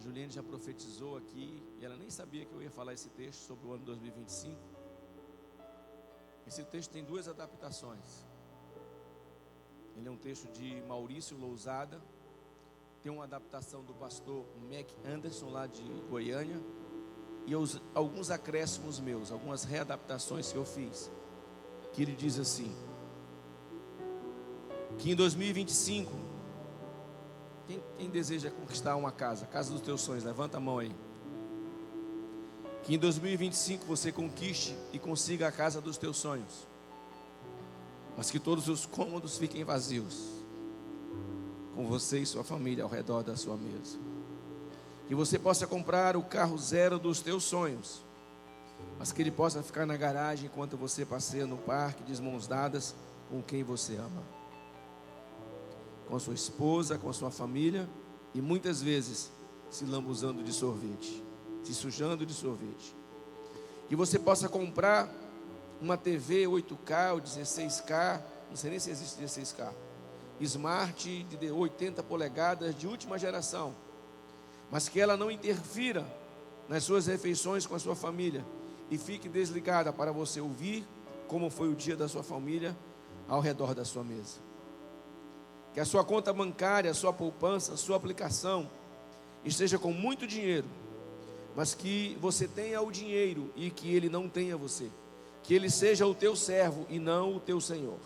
Juliane já profetizou aqui, e ela nem sabia que eu ia falar esse texto sobre o ano 2025. Esse texto tem duas adaptações. Ele é um texto de Maurício Lousada, tem uma adaptação do pastor Mac Anderson, lá de Goiânia, e alguns acréscimos meus, algumas readaptações que eu fiz, que ele diz assim, que em 2025, quem deseja conquistar uma casa, a casa dos teus sonhos, levanta a mão aí. Que em 2025 você conquiste e consiga a casa dos teus sonhos, mas que todos os cômodos fiquem vazios, com você e sua família ao redor da sua mesa. Que você possa comprar o carro zero dos teus sonhos, mas que ele possa ficar na garagem enquanto você passeia no parque de mãos dadas com quem você ama, com a sua esposa, com a sua família, e muitas vezes se lambuzando de sorvete, se sujando de sorvete. Que você possa comprar uma TV 8K ou 16K, não sei nem se existe 16K, Smart de 80 polegadas de última geração, mas que ela não interfira nas suas refeições com a sua família e fique desligada para você ouvir como foi o dia da sua família ao redor da sua mesa. Que a sua conta bancária, a sua poupança, a sua aplicação esteja com muito dinheiro, mas que você tenha o dinheiro e que ele não tenha você. Que ele seja o teu servo e não o teu senhor.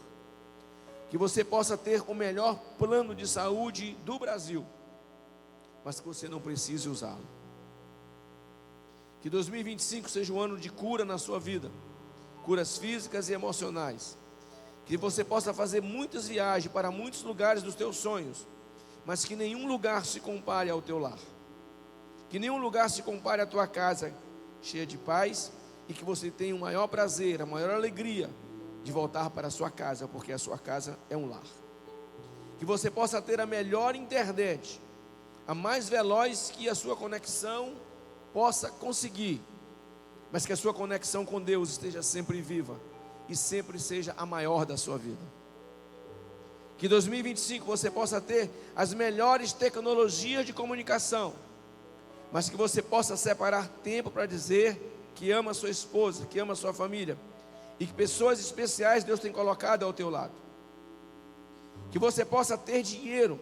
Que você possa ter o melhor plano de saúde do Brasil, mas que você não precise usá-lo. Que 2025 seja um ano de cura na sua vida, curas físicas e emocionais. Que você possa fazer muitas viagens para muitos lugares dos teus sonhos, mas que nenhum lugar se compare ao teu lar. Que nenhum lugar se compare à tua casa cheia de paz, e que você tenha o maior prazer, a maior alegria de voltar para a sua casa, porque a sua casa é um lar. Que você possa ter a melhor internet, a mais veloz que a sua conexão possa conseguir, mas que a sua conexão com Deus esteja sempre viva e sempre seja a maior da sua vida. Que em 2025 você possa ter as melhores tecnologias de comunicação, mas que você possa separar tempo para dizer que ama a sua esposa, que ama a sua família, e que pessoas especiais Deus tem colocado ao teu lado. Que você possa ter dinheiro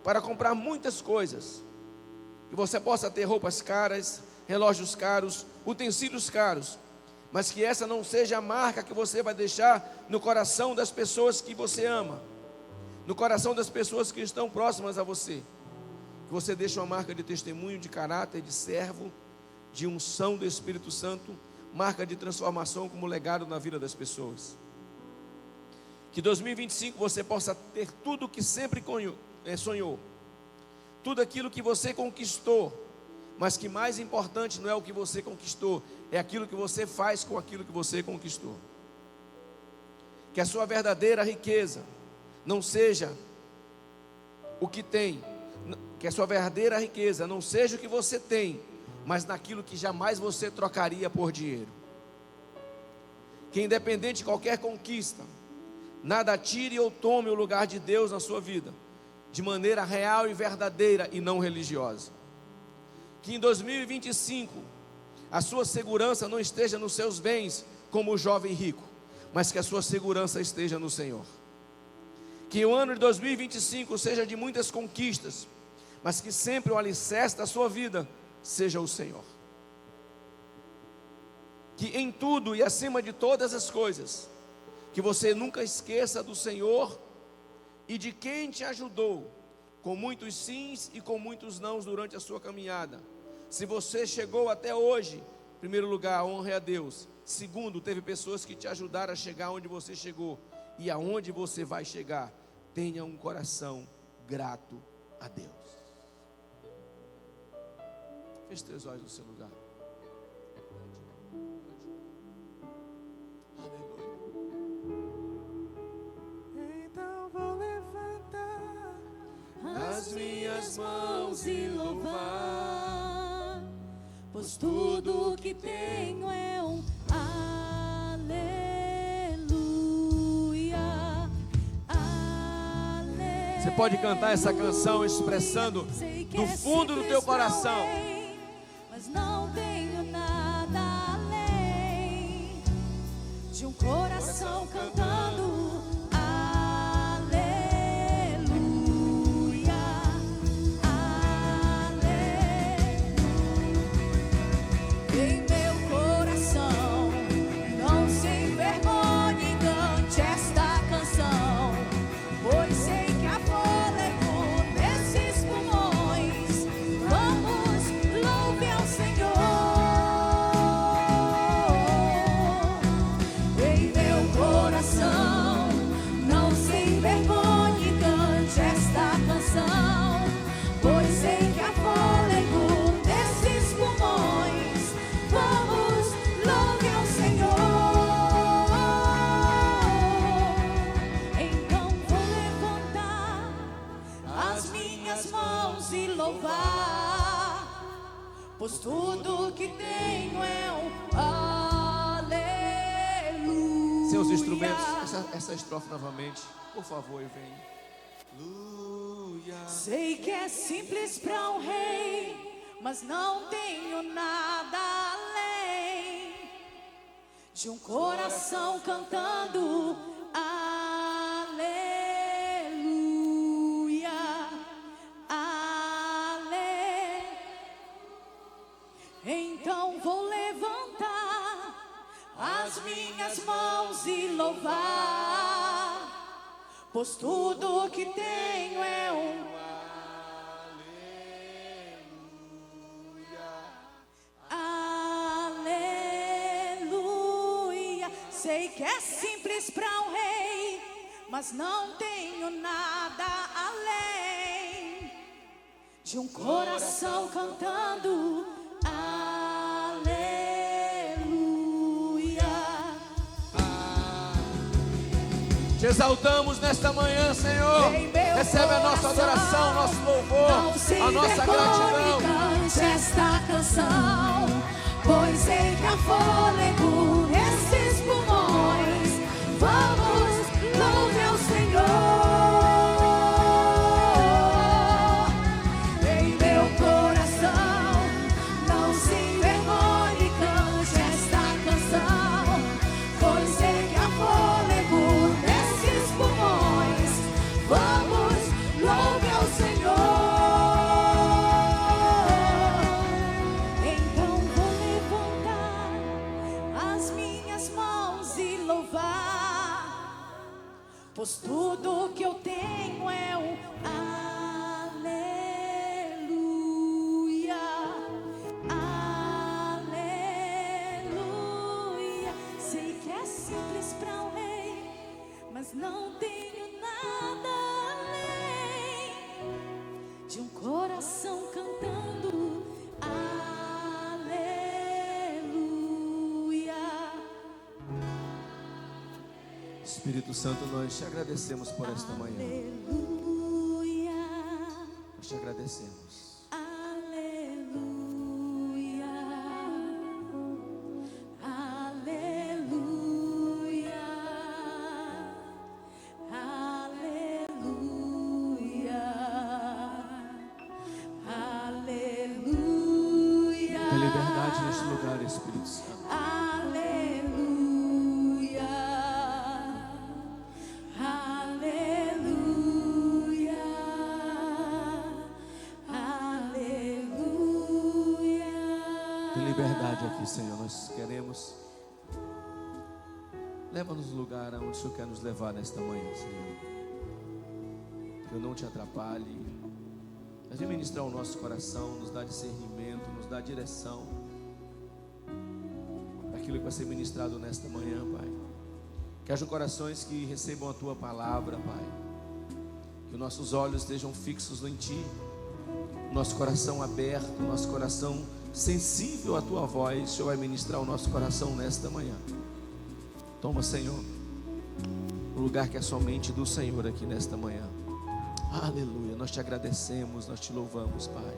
para comprar muitas coisas, que você possa ter roupas caras, relógios caros, utensílios caros, mas que essa não seja a marca que você vai deixar no coração das pessoas que você ama, no coração das pessoas que estão próximas a você. Que você deixe uma marca de testemunho, de caráter, de servo, de unção do Espírito Santo, marca de transformação como legado na vida das pessoas. Que 2025 você possa ter tudo o que sempre sonhou, tudo aquilo que você conquistou, mas que mais importante não é o que você conquistou, é aquilo que você faz com aquilo que você conquistou. Que a sua verdadeira riqueza não seja o que tem, que a sua verdadeira riqueza não seja o que você tem, mas naquilo que jamais você trocaria por dinheiro. Que independente de qualquer conquista, nada tire ou tome o lugar de Deus na sua vida, de maneira real e verdadeira e não religiosa. Que em 2025 a sua segurança não esteja nos seus bens como o jovem rico, mas que a sua segurança esteja no Senhor. Que o ano de 2025 seja de muitas conquistas, mas que sempre o alicerce da sua vida seja o Senhor. Que em tudo e acima de todas as coisas, que você nunca esqueça do Senhor e de quem te ajudou, com muitos sims e com muitos nãos durante a sua caminhada. Se você chegou até hoje, em primeiro lugar, honre a Deus. Segundo, teve pessoas que te ajudaram a chegar onde você chegou. E aonde você vai chegar, tenha um coração grato a Deus. Feche teus olhos no seu lugar. Então vou levantar As minhas mãos e louvar, pois tudo que tenho é um aleluia, aleluia. Você pode cantar essa canção expressando do fundo do teu coração. Mas não tenho nada além de um coração cantando aleluia, aleluia. Em meu coração, não se envergonhe, cante esta canção, pois sei que há fôlego nesses pulmões. Vamos, louve ao Senhor. Em meu coração, não se envergonhe, cante esta canção, pois sei que há fôlego nesses pulmões. Vamos, louve ao Senhor. Então vou levantar as minhas mãos e louvar, pois tudo que tenho é um aleluia. Seus instrumentos, essa estrofe novamente, por favor, e vem. Aleluia. Sei que é simples para um rei, mas não tenho nada além de um coração cantando aleluia, aleluia. Então vou levantar as minhas mãos e louvar, pois tudo que tenho é um aleluia. Sei que é simples para um rei, mas não tenho nada além de um coração cantando aleluia. Te exaltamos nesta manhã, Senhor. Em meu Recebe a nossa adoração, nosso louvor, não se a nossa gratidão. cante esta canção, pois sei que há fôlego nesses pulmões. Vamos, louve ao Senhor. Em meu coração, não se envergonhe, cante esta canção, pois sei que há fôlego nesses pulmões. Vamos, louve ao Senhor. Então vou levantar as minhas mãos e louvar, pois tudo que eu tenho é um aleluia, aleluia. Sei que é simples para um rei, mas não tenho nada além de um coração cantando aleluia. Espírito Santo, nós te agradecemos por esta manhã. Aleluia, Nós te agradecemos. aleluia, aleluia, aleluia, aleluia. Tem liberdade neste lugar, Espírito Santo. Aleluia, aleluia, aleluia. Tem liberdade aqui, Senhor. Nós queremos. Leva-nos no lugar aonde o Senhor quer nos levar nesta manhã, Senhor. Que eu não te atrapalhe. Mas vem ministrar o nosso coração, nos dá discernimento, nos dá direção daquilo que vai ser ministrado nesta manhã, Pai. Que hajam corações que recebam a Tua palavra, Pai. Que os nossos olhos estejam fixos em Ti, nosso coração aberto, nosso coração sensível à Tua voz. O Senhor vai ministrar o nosso coração nesta manhã. Toma, Senhor, o lugar que é somente do Senhor aqui nesta manhã. Aleluia, nós te agradecemos, nós te louvamos, Pai,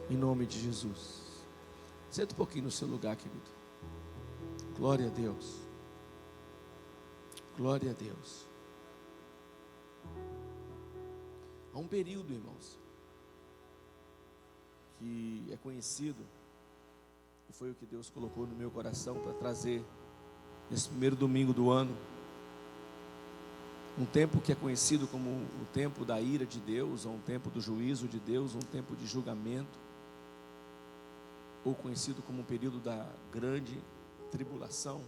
em nome de Jesus. Senta um pouquinho no seu lugar, querido. Glória a Deus. Glória a Deus. Há um período, irmãos, que é conhecido, e foi o que Deus colocou no meu coração para trazer nesse primeiro domingo do ano. Um tempo que é conhecido como o tempo da ira de Deus, ou um tempo do juízo de Deus, um tempo de julgamento, ou conhecido como o período da grande tribulação.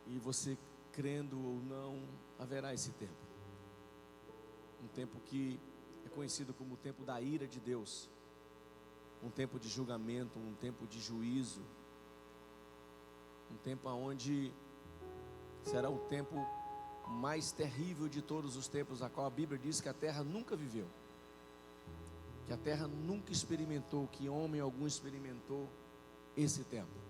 E você, crendo ou não, haverá esse tempo. Um tempo que é conhecido como o tempo da ira de Deus, um tempo de julgamento, um tempo de juízo, um tempo onde será o tempo mais terrível de todos os tempos, a qual a Bíblia diz que a terra nunca viveu, que a terra nunca experimentou, que homem algum experimentou esse tempo.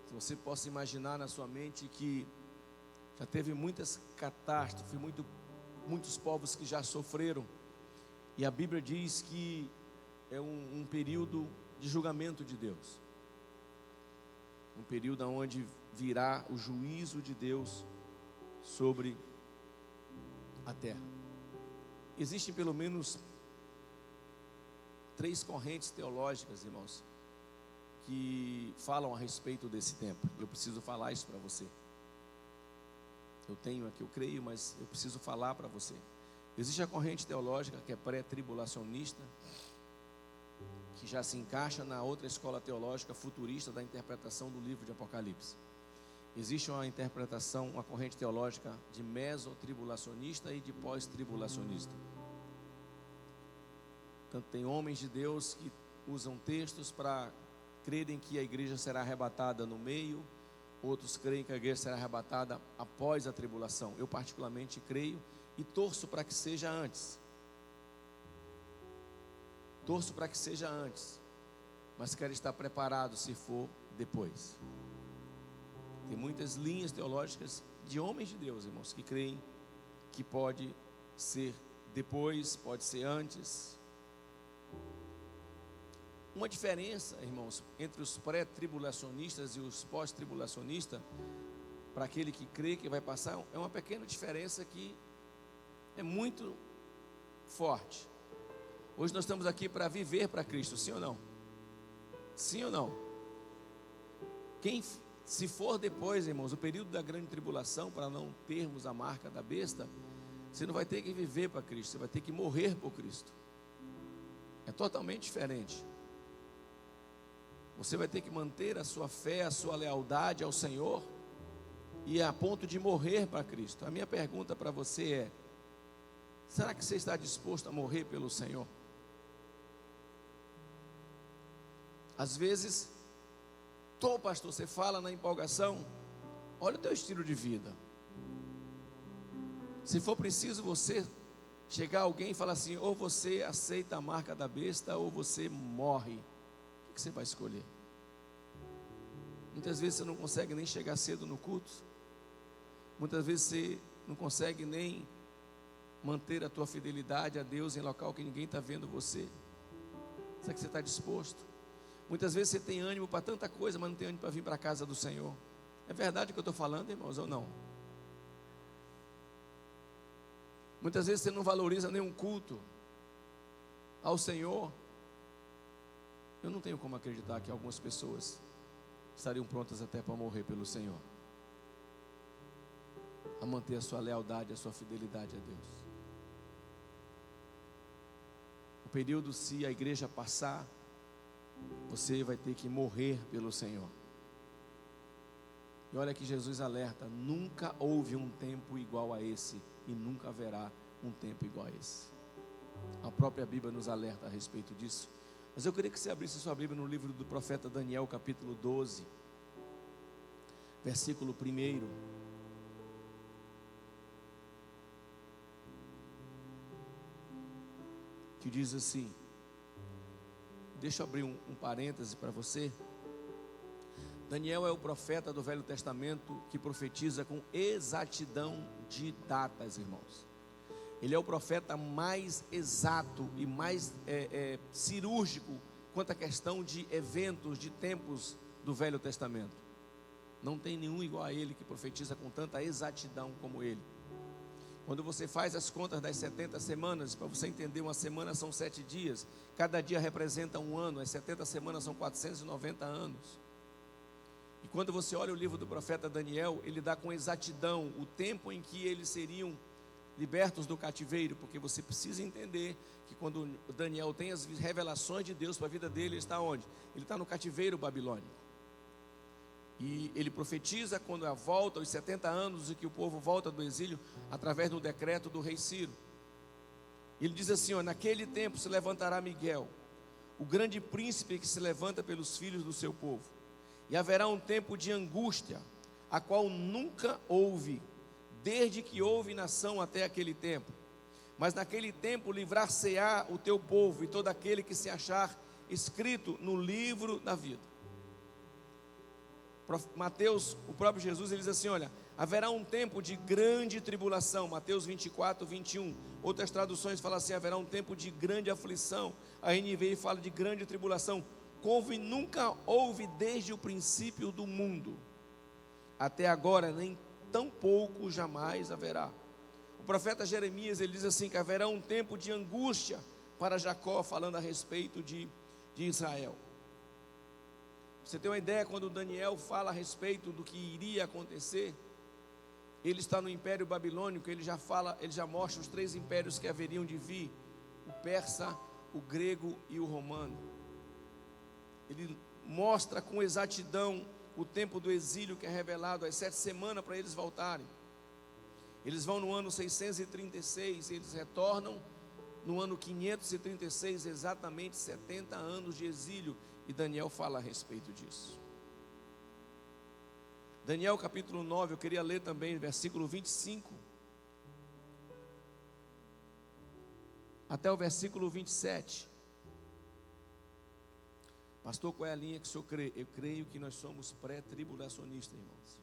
Se você possa imaginar na sua mente que já teve muitas catástrofes, muitos povos que já sofreram, e a Bíblia diz que é um período de julgamento de Deus, um período onde virá o juízo de Deus sobre a terra. Existem pelo menos 3 correntes teológicas, irmãos, que falam a respeito desse tempo. Eu preciso falar isso para você. Eu tenho aqui, eu creio, mas eu preciso falar para você. Existe a corrente teológica que é pré-tribulacionista, que já se encaixa na outra escola teológica futurista da interpretação do livro de Apocalipse. Existe uma interpretação, uma corrente teológica de mesotribulacionista e de pós-tribulacionista. Tanto tem homens de Deus que usam textos para crerem que a igreja será arrebatada no meio, outros creem que a igreja será arrebatada após a tribulação. Eu particularmente creio e torço para que seja antes. Torço para que seja antes, mas quero estar preparado se for depois. Tem muitas linhas teológicas de homens de Deus, irmãos, que creem que pode ser depois, pode ser antes. Uma diferença, irmãos, entre os pré-tribulacionistas e os pós-tribulacionistas, para aquele que crê que vai passar, é uma pequena diferença que é muito forte. Hoje nós estamos aqui para viver para Cristo, sim ou não? Sim ou não? Se for depois, irmãos, o período da grande tribulação, para não termos a marca da besta, você não vai ter que viver para Cristo, você vai ter que morrer por Cristo. É totalmente diferente. Você vai ter que manter a sua fé, a sua lealdade ao Senhor, e a ponto de morrer para Cristo. A minha pergunta para você é: será que você está disposto a morrer pelo Senhor? Às vezes, pastor, você fala na empolgação, olha o teu estilo de vida. Se for preciso você chegar a alguém e falar assim, ou você aceita a marca da besta, ou você morre, o que você vai escolher? Muitas vezes você não consegue nem chegar cedo no culto, muitas vezes você não consegue nem manter a tua fidelidade a Deus em local que ninguém está vendo você. Será que você está disposto? Muitas vezes você tem ânimo para tanta coisa, mas não tem ânimo para vir para a casa do Senhor. É verdade o que eu estou falando, irmãos, ou não? Muitas vezes você não valoriza nenhum culto ao Senhor. Eu não tenho como acreditar que algumas pessoas estariam prontas até para morrer pelo Senhor, a manter a sua lealdade, a sua fidelidade a Deus. O período, se a igreja passar, você vai ter que morrer pelo Senhor. E olha que Jesus alerta: nunca houve um tempo igual a esse, e nunca haverá um tempo igual a esse. A própria Bíblia nos alerta a respeito disso. Mas eu queria que você abrisse sua Bíblia no livro do profeta Daniel, capítulo 12, versículo 1. Que diz assim, deixa eu abrir um parêntese para você. Daniel é o profeta do Velho Testamento que profetiza com exatidão de datas, irmãos. Ele é o profeta mais exato e mais cirúrgico quanto à questão de eventos, de tempos do Velho Testamento. Não tem nenhum igual a ele que profetiza com tanta exatidão como ele. Quando você faz as contas das 70 semanas, para você entender, uma semana são 7 dias, cada dia representa um ano, as 70 semanas são 490 anos. E quando você olha o livro do profeta Daniel, ele dá com exatidão o tempo em que eles seriam libertos do cativeiro, porque você precisa entender que quando Daniel tem as revelações de Deus para a vida dele, ele está onde? Ele está no cativeiro babilônico. E ele profetiza quando a volta, os 70 anos e que o povo volta do exílio, através do decreto do rei Ciro. Ele diz assim, naquele tempo se levantará Miguel, o grande príncipe que se levanta pelos filhos do seu povo. E haverá um tempo de angústia, a qual nunca houve, desde que houve nação até aquele tempo. Mas naquele tempo livrar-se-á o teu povo e todo aquele que se achar escrito no livro da vida. Mateus, o próprio Jesus, ele diz assim, haverá um tempo de grande tribulação, Mateus 24, 21, outras traduções falam assim, haverá um tempo de grande aflição, a NVI fala de grande tribulação, como nunca houve desde o princípio do mundo, até agora, nem tão pouco jamais haverá. O profeta Jeremias, ele diz assim, que haverá um tempo de angústia para Jacó, falando a respeito de Israel. Você tem uma ideia, quando Daniel fala a respeito do que iria acontecer, ele está no Império Babilônico, ele já mostra os 3 impérios que haveriam de vir, o persa, o grego e o romano. Ele mostra com exatidão o tempo do exílio que é revelado, as 7 semanas para eles voltarem. Eles vão no ano 636, eles retornam no ano 536, exatamente 70 anos de exílio. E Daniel fala a respeito disso. Daniel capítulo 9, eu queria ler também, versículo 25. Até o versículo 27. Pastor, qual é a linha que o senhor crê? Eu creio que nós somos pré-tribulacionistas, irmãos.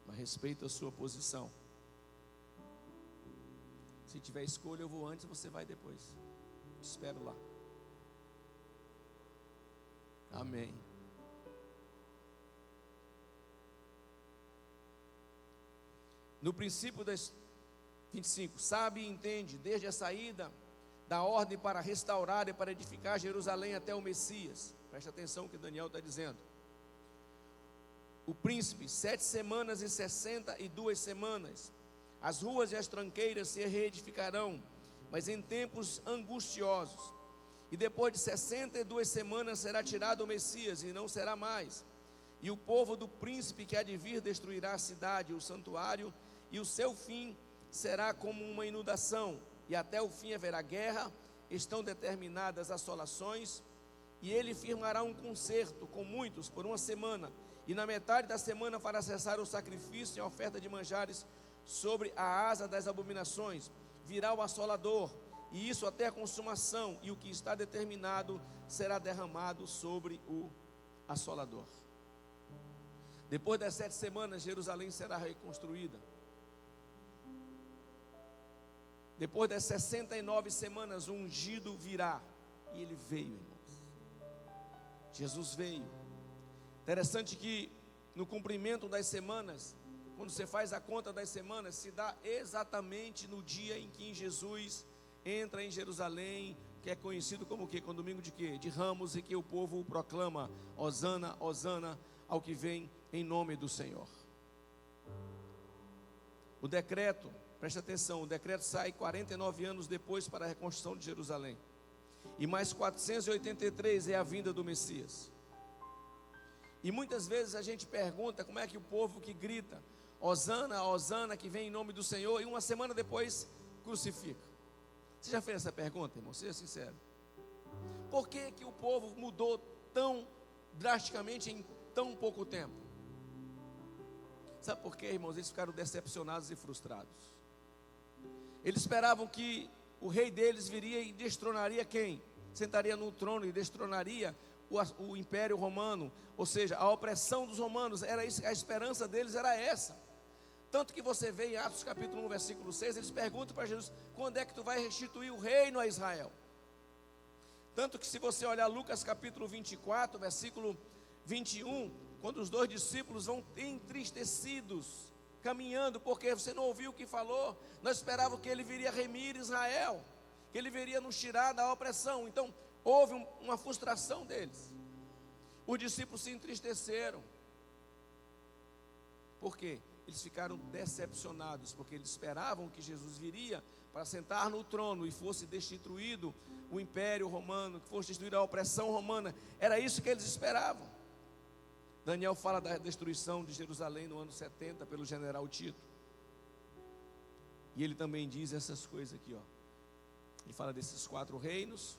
A respeito da sua posição. Se tiver escolha, eu vou antes, você vai depois. Te espero lá. Amém. No princípio das 25, sabe e entende, desde a saída da ordem para restaurar e para edificar Jerusalém até o Messias. Presta atenção no que Daniel está dizendo. O príncipe, 7 semanas e 62 semanas. As ruas e as tranqueiras se reedificarão, mas em tempos angustiosos. E depois de 62 semanas será tirado o Messias, e não será mais. E o povo do príncipe que há de vir destruirá a cidade, o santuário, e o seu fim será como uma inundação. E até o fim haverá guerra, estão determinadas assolações, e ele firmará um concerto com muitos por 1 semana. E na metade da semana fará cessar o sacrifício e a oferta de manjares sobre a asa das abominações. Virá o assolador, e isso até a consumação, e o que está determinado será derramado sobre o assolador. Depois das 7 semanas, Jerusalém será reconstruída. Depois das 69 semanas, o ungido virá. E ele veio, irmãos. Jesus veio. Interessante que no cumprimento das semanas, quando você faz a conta das semanas, se dá exatamente no dia em que Jesus entra em Jerusalém, que é conhecido como o quê? Com o domingo de quê? De Ramos, e que o povo proclama: Hosana, Hosana ao que vem em nome do Senhor. O decreto, presta atenção, o decreto sai 49 anos depois para a reconstrução de Jerusalém. E mais 483 é a vinda do Messias. E muitas vezes a gente pergunta como é que o povo que grita Hosana, Hosana, que vem em nome do Senhor, e uma semana depois crucifica. Você já fez essa pergunta, irmão? Seja sincero. Por que que o povo mudou tão drasticamente em tão pouco tempo? Sabe por quê, irmãos? Eles ficaram decepcionados e frustrados. Eles esperavam que o rei deles viria e destronaria quem? Sentaria no trono e destronaria o Império Romano. Ou seja, a opressão dos romanos, era isso, a esperança deles era essa. Tanto que você vê em Atos capítulo 1, versículo 6, eles perguntam para Jesus: quando é que tu vai restituir o reino a Israel? Tanto que se você olhar Lucas capítulo 24, versículo 21, quando os 2 discípulos vão entristecidos, caminhando, porque você não ouviu o que falou. Nós esperávamos que ele viria remir Israel, que ele viria nos tirar da opressão. Então houve uma frustração deles. Os discípulos se entristeceram. Por quê? Eles ficaram decepcionados, porque eles esperavam que Jesus viria para sentar no trono e fosse destituído o império romano, que fosse destruída a opressão romana. Era isso que eles esperavam. Daniel fala da destruição de Jerusalém no ano 70 pelo general Tito. E ele também diz essas coisas aqui, ó. Ele fala desses 4 reinos.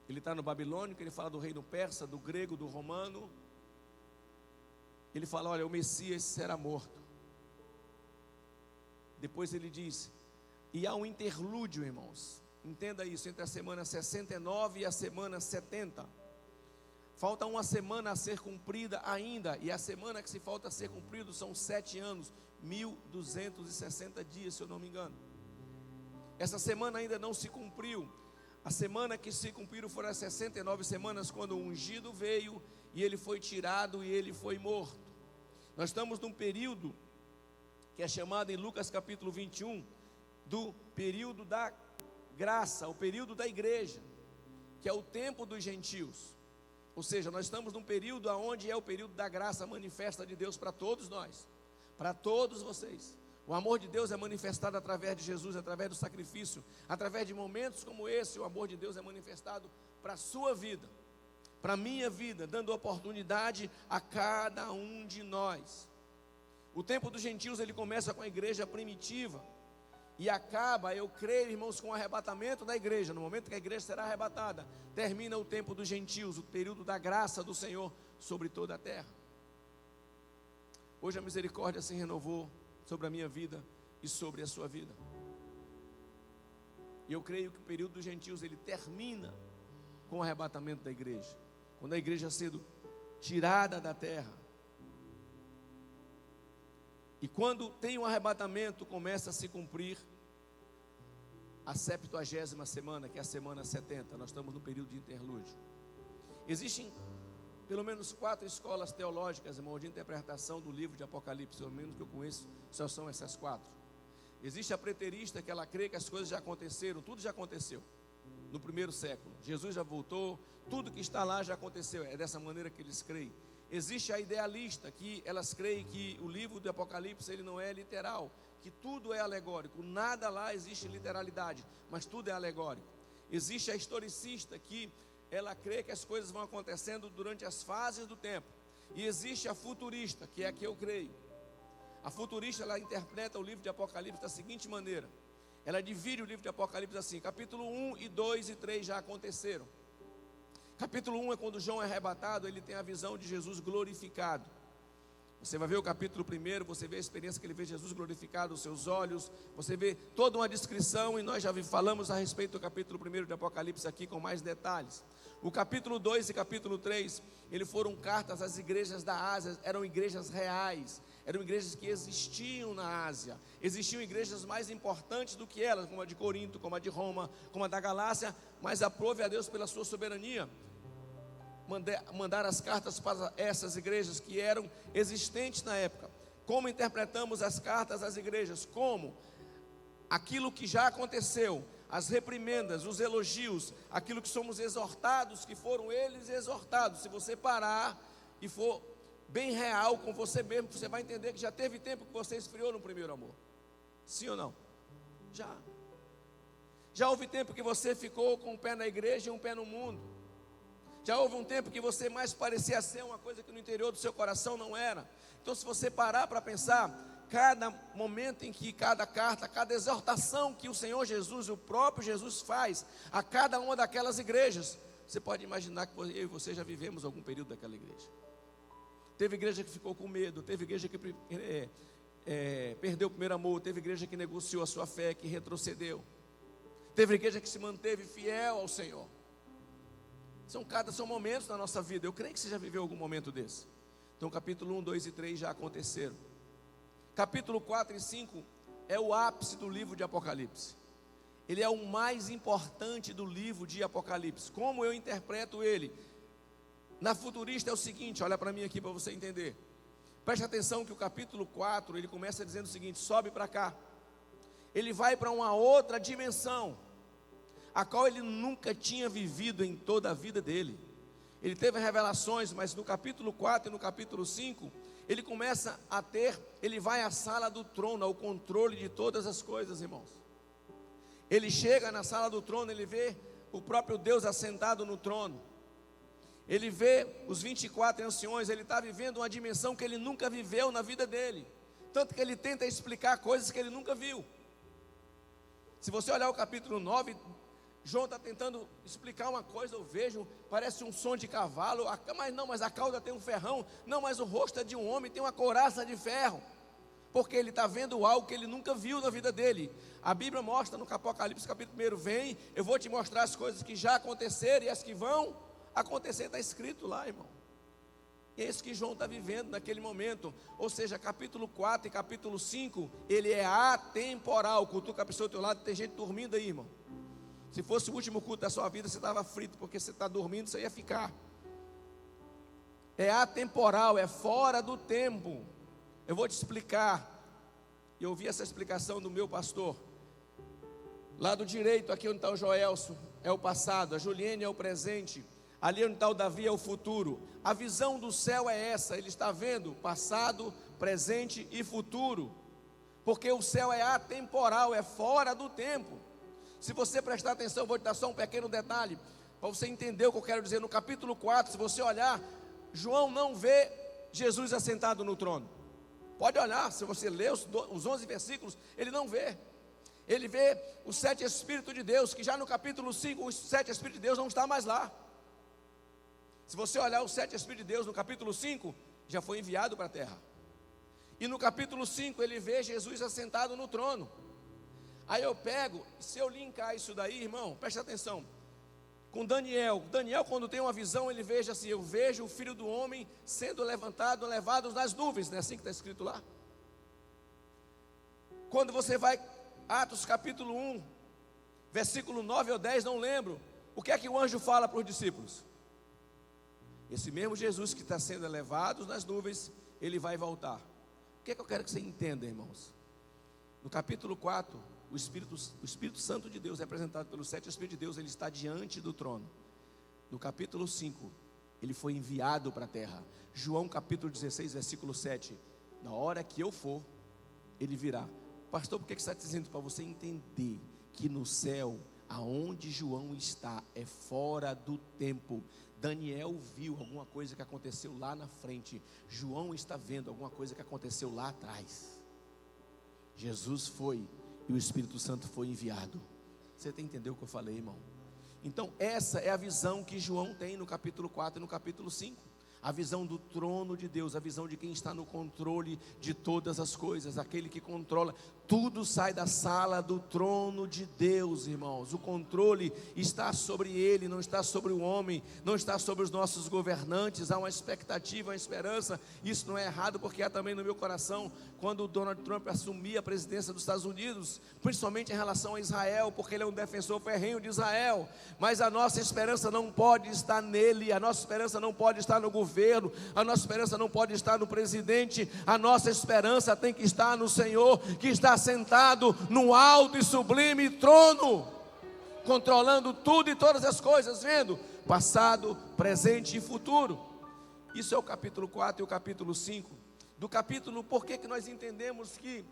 Ele está no babilônico, ele fala do reino persa, do grego, do romano. Ele fala, olha, o Messias será morto. Depois ele diz, e há um interlúdio, irmãos. Entenda isso, entre a semana 69 e a semana 70. Falta uma semana a ser cumprida ainda. E a semana que se falta a ser cumprida são 7 anos, 1260 dias, se eu não me engano. Essa semana ainda não se cumpriu. A semana que se cumpriram foram as 69 semanas, quando o ungido veio e ele foi tirado e ele foi morto. Nós estamos num período que é chamado em Lucas capítulo 21 do período da graça, o período da igreja, que é o tempo dos gentios. Ou seja, nós estamos num período onde é o período da graça manifesta de Deus para todos nós, para todos vocês. O amor de Deus é manifestado através de Jesus, através do sacrifício, através de momentos como esse. O amor de Deus é manifestado para a sua vida, para a minha vida, dando oportunidade a cada um de nós. O tempo dos gentios, ele começa com a igreja primitiva e acaba, eu creio, irmãos, com o arrebatamento da igreja. No momento que a igreja será arrebatada, termina o tempo dos gentios, o período da graça do Senhor sobre toda a terra. Hoje a misericórdia se renovou sobre a minha vida e sobre a sua vida. E eu creio que o período dos gentios, ele termina com o arrebatamento da igreja, quando a igreja sendo tirada da terra. E quando tem um arrebatamento, começa a se cumprir a 70ª semana, que é a semana 70. Nós estamos no período de interlúdio. Existem pelo menos 4 escolas teológicas, irmão, de interpretação do livro de Apocalipse. Pelo menos que eu conheço, só são essas 4. Existe a preterista, que ela crê que as coisas já aconteceram, tudo já aconteceu no 1º século. Jesus já voltou, tudo que está lá já aconteceu. É dessa maneira que eles creem. Existe a idealista, que elas creem que o livro do Apocalipse ele não é literal, que tudo é alegórico, nada lá existe literalidade, mas tudo é alegórico. Existe a historicista, que ela crê que as coisas vão acontecendo durante as fases do tempo. E existe a futurista, que é a que eu creio. A futurista, ela interpreta o livro de Apocalipse da seguinte maneira. Ela divide o livro de Apocalipse assim: capítulo 1 e 2 e 3 já aconteceram. Capítulo 1 é quando João é arrebatado, ele tem a visão de Jesus glorificado. Você vai ver o capítulo 1, você vê a experiência que ele vê Jesus glorificado, os seus olhos, você vê toda uma descrição, e nós já falamos a respeito do capítulo 1 de Apocalipse aqui com mais detalhes. O capítulo 2 e capítulo 3, eles foram cartas às igrejas da Ásia, eram igrejas reais, eram igrejas que existiam na Ásia. Existiam igrejas mais importantes do que elas, como a de Corinto, como a de Roma, como a da Galácia, mas aprove a Deus pela sua soberania mandar as cartas para essas igrejas que eram existentes na época. Como interpretamos as cartas às igrejas? Como aquilo que já aconteceu, as reprimendas, os elogios, aquilo que somos exortados, que foram eles exortados. Se você parar e for bem real com você mesmo, você vai entender que já teve tempo que você esfriou no primeiro amor. Sim ou não? Já houve tempo que você ficou com um pé na igreja e um pé no mundo. Já houve um tempo que você mais parecia ser uma coisa que no interior do seu coração não era. Então, se você parar para pensar, cada momento em que cada carta, cada exortação que o Senhor Jesus, o próprio Jesus faz a cada uma daquelas igrejas, você pode imaginar que eu e você já vivemos algum período daquela igreja. Teve igreja que ficou com medo, teve igreja que perdeu o primeiro amor, teve igreja que negociou a sua fé, que retrocedeu, teve igreja que se manteve fiel ao Senhor. São momentos na nossa vida. Eu creio que você já viveu algum momento desse. Então capítulo 1, 2 e 3 já aconteceram. Capítulo 4 e 5 é o ápice do livro de Apocalipse. Ele é o mais importante do livro de Apocalipse. Como eu interpreto ele? Na futurista é o seguinte, olha para mim aqui para você entender. Preste atenção que o capítulo 4, ele começa dizendo o seguinte: sobe para cá. Ele vai para uma outra dimensão, a qual ele nunca tinha vivido em toda a vida dele. Ele teve revelações, mas no capítulo 4 e no capítulo 5, ele começa a ter, ele vai à sala do trono, ao controle de todas as coisas, irmãos. Ele chega na sala do trono, ele vê o próprio Deus assentado no trono. Ele vê os 24 anciões, ele está vivendo uma dimensão que ele nunca viveu na vida dele. Tanto que ele tenta explicar coisas que ele nunca viu. Se você olhar o capítulo 9, João está tentando explicar uma coisa, eu vejo, parece um som de cavalo, mas a cauda tem um ferrão, não, mas o rosto é de um homem, tem uma couraça de ferro, porque ele está vendo algo que ele nunca viu na vida dele. A Bíblia mostra no Apocalipse capítulo 1, vem, eu vou te mostrar as coisas que já aconteceram e as que vão acontecer, está escrito lá, irmão. E é isso que João está vivendo naquele momento. Ou seja, capítulo 4 e capítulo 5, ele é atemporal. Cutuca a pessoa do teu lado, tem gente dormindo aí, irmão. Se fosse o último culto da sua vida, você estava frito, porque você está dormindo, você ia ficar. É atemporal, é fora do tempo. Eu vou te explicar. Eu ouvi essa explicação do meu pastor. Lado direito, aqui onde está o Joelson, é o passado. A Juliene é o presente. Ali onde está o Davi é o futuro. A visão do céu é essa. Ele está vendo passado, presente e futuro. Porque o céu é atemporal, é fora do tempo. Se você prestar atenção, eu vou te dar só um pequeno detalhe, para você entender o que eu quero dizer. No capítulo 4, se você olhar, João não vê Jesus assentado no trono. Pode olhar, se você ler os 11 versículos, ele não vê. Ele vê os 7 Espíritos de Deus, que já no capítulo 5, os 7 Espíritos de Deus não está mais lá. Se você olhar os 7 Espíritos de Deus no capítulo 5, já foi enviado para a terra. E no capítulo 5 ele vê Jesus assentado no trono. Aí eu pego, se eu linkar isso daí, irmão, preste atenção. Com Daniel, quando tem uma visão, ele veja assim: eu vejo o Filho do Homem sendo levantado, levado nas nuvens. Não é assim que está escrito lá? Quando você vai, Atos capítulo 1, versículo 9 ou 10, não lembro. O que é que o anjo fala para os discípulos? Esse mesmo Jesus que está sendo elevado nas nuvens, ele vai voltar. O que é que eu quero que você entenda, irmãos? No capítulo 4, o Espírito Santo de Deus, representado pelos 7 Espíritos de Deus, ele está diante do trono. No capítulo 5, ele foi enviado para a terra. João capítulo 16, versículo 7, na hora que eu for, ele virá. Pastor, por que você está dizendo? Para você entender que no céu, aonde João está, é fora do tempo. Daniel viu alguma coisa que aconteceu lá na frente. João está vendo alguma coisa que aconteceu lá atrás. Jesus foi e o Espírito Santo foi enviado. Você entendeu o que eu falei, irmão? Então essa é a visão que João tem no capítulo 4 e no capítulo 5. A visão do trono de Deus, a visão de quem está no controle de todas as coisas, aquele que controla. Tudo sai da sala do trono de Deus, irmãos. O controle está sobre ele, não está sobre o homem, não está sobre os nossos governantes. Há uma expectativa, uma esperança. Isso não é errado, porque há também no meu coração, quando o Donald Trump assumir a presidência dos Estados Unidos, principalmente em relação a Israel, porque ele é um defensor ferrenho de Israel. Mas a nossa esperança não pode estar nele, a nossa esperança não pode estar no governo, a nossa esperança não pode estar no presidente. A nossa esperança tem que estar no Senhor, que está sentado no alto e sublime trono, controlando tudo e todas as coisas, vendo passado, presente e futuro. Isso é o capítulo 4 e o capítulo 5. Do capítulo, por que nós entendemos que,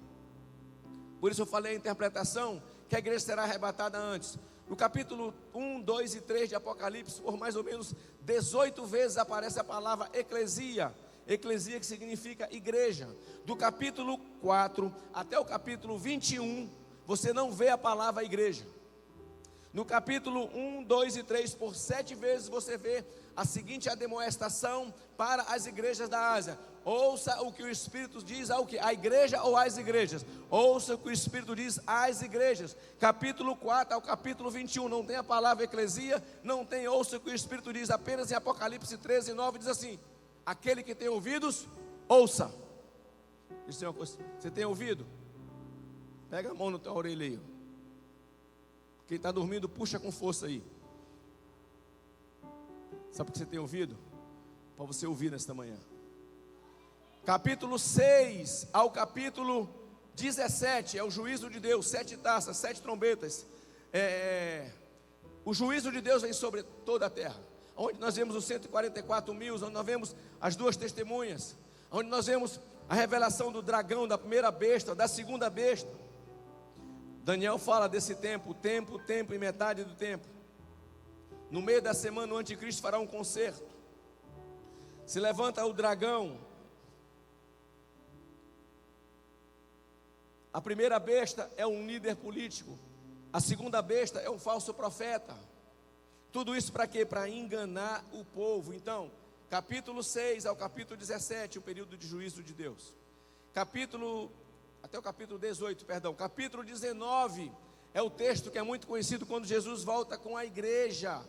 por isso eu falei a interpretação, que a igreja será arrebatada antes. No capítulo 1, 2 e 3 de Apocalipse, por mais ou menos 18 vezes aparece a palavra eclesia. Eclesia, que significa igreja. Do capítulo 4 até o capítulo 21, você não vê a palavra igreja. No capítulo 1, 2 e 3, por 7 vezes você vê a seguinte admoestação para as igrejas da Ásia: ouça o que o Espírito diz à igreja ou às igrejas. Ouça o que o Espírito diz às igrejas. Capítulo 4 ao capítulo 21 não tem a palavra eclesia, não tem ouça o que o Espírito diz. Apenas em Apocalipse 13, 9 diz assim: aquele que tem ouvidos, ouça. Isso é uma coisa. Você tem ouvido? Pega a mão na tua orelha aí. Quem está dormindo, puxa com força aí. Sabe o que você tem ouvido? para você ouvir nesta manhã. Capítulo 6 ao capítulo 17 é o juízo de Deus, 7 taças, 7 trombetas. O juízo de Deus vem sobre toda a terra. Onde nós vemos os 144 mil, onde nós vemos as 2 testemunhas, onde nós vemos a revelação do dragão, da primeira besta, da segunda besta. Daniel fala desse tempo, tempo e metade do tempo. No meio da semana o anticristo fará um concerto. Se levanta o dragão. A primeira besta é um líder político. A segunda besta é um falso profeta. Tudo isso para quê? Para enganar o povo. Então, capítulo 6 ao capítulo 17, o período de juízo de Deus. Até o capítulo 18, perdão. Capítulo 19 é o texto que é muito conhecido quando Jesus volta com a igreja.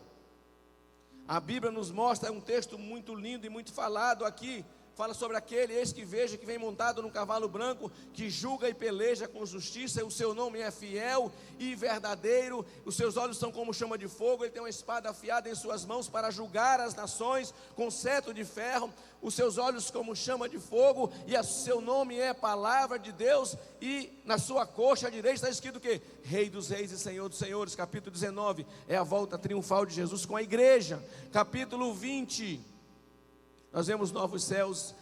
A Bíblia nos mostra, é um texto muito lindo e muito falado aqui. Fala sobre aquele, eis que veja que vem montado num cavalo branco, que julga e peleja com justiça, e o seu nome é fiel e verdadeiro, os seus olhos são como chama de fogo, ele tem uma espada afiada em suas mãos para julgar as nações com cetro de ferro, os seus olhos como chama de fogo, e o seu nome é palavra de Deus, e na sua coxa direita está escrito o quê? Rei dos reis e Senhor dos senhores. Capítulo 19 é a volta triunfal de Jesus com a igreja. Capítulo 20, nós vemos novos céus,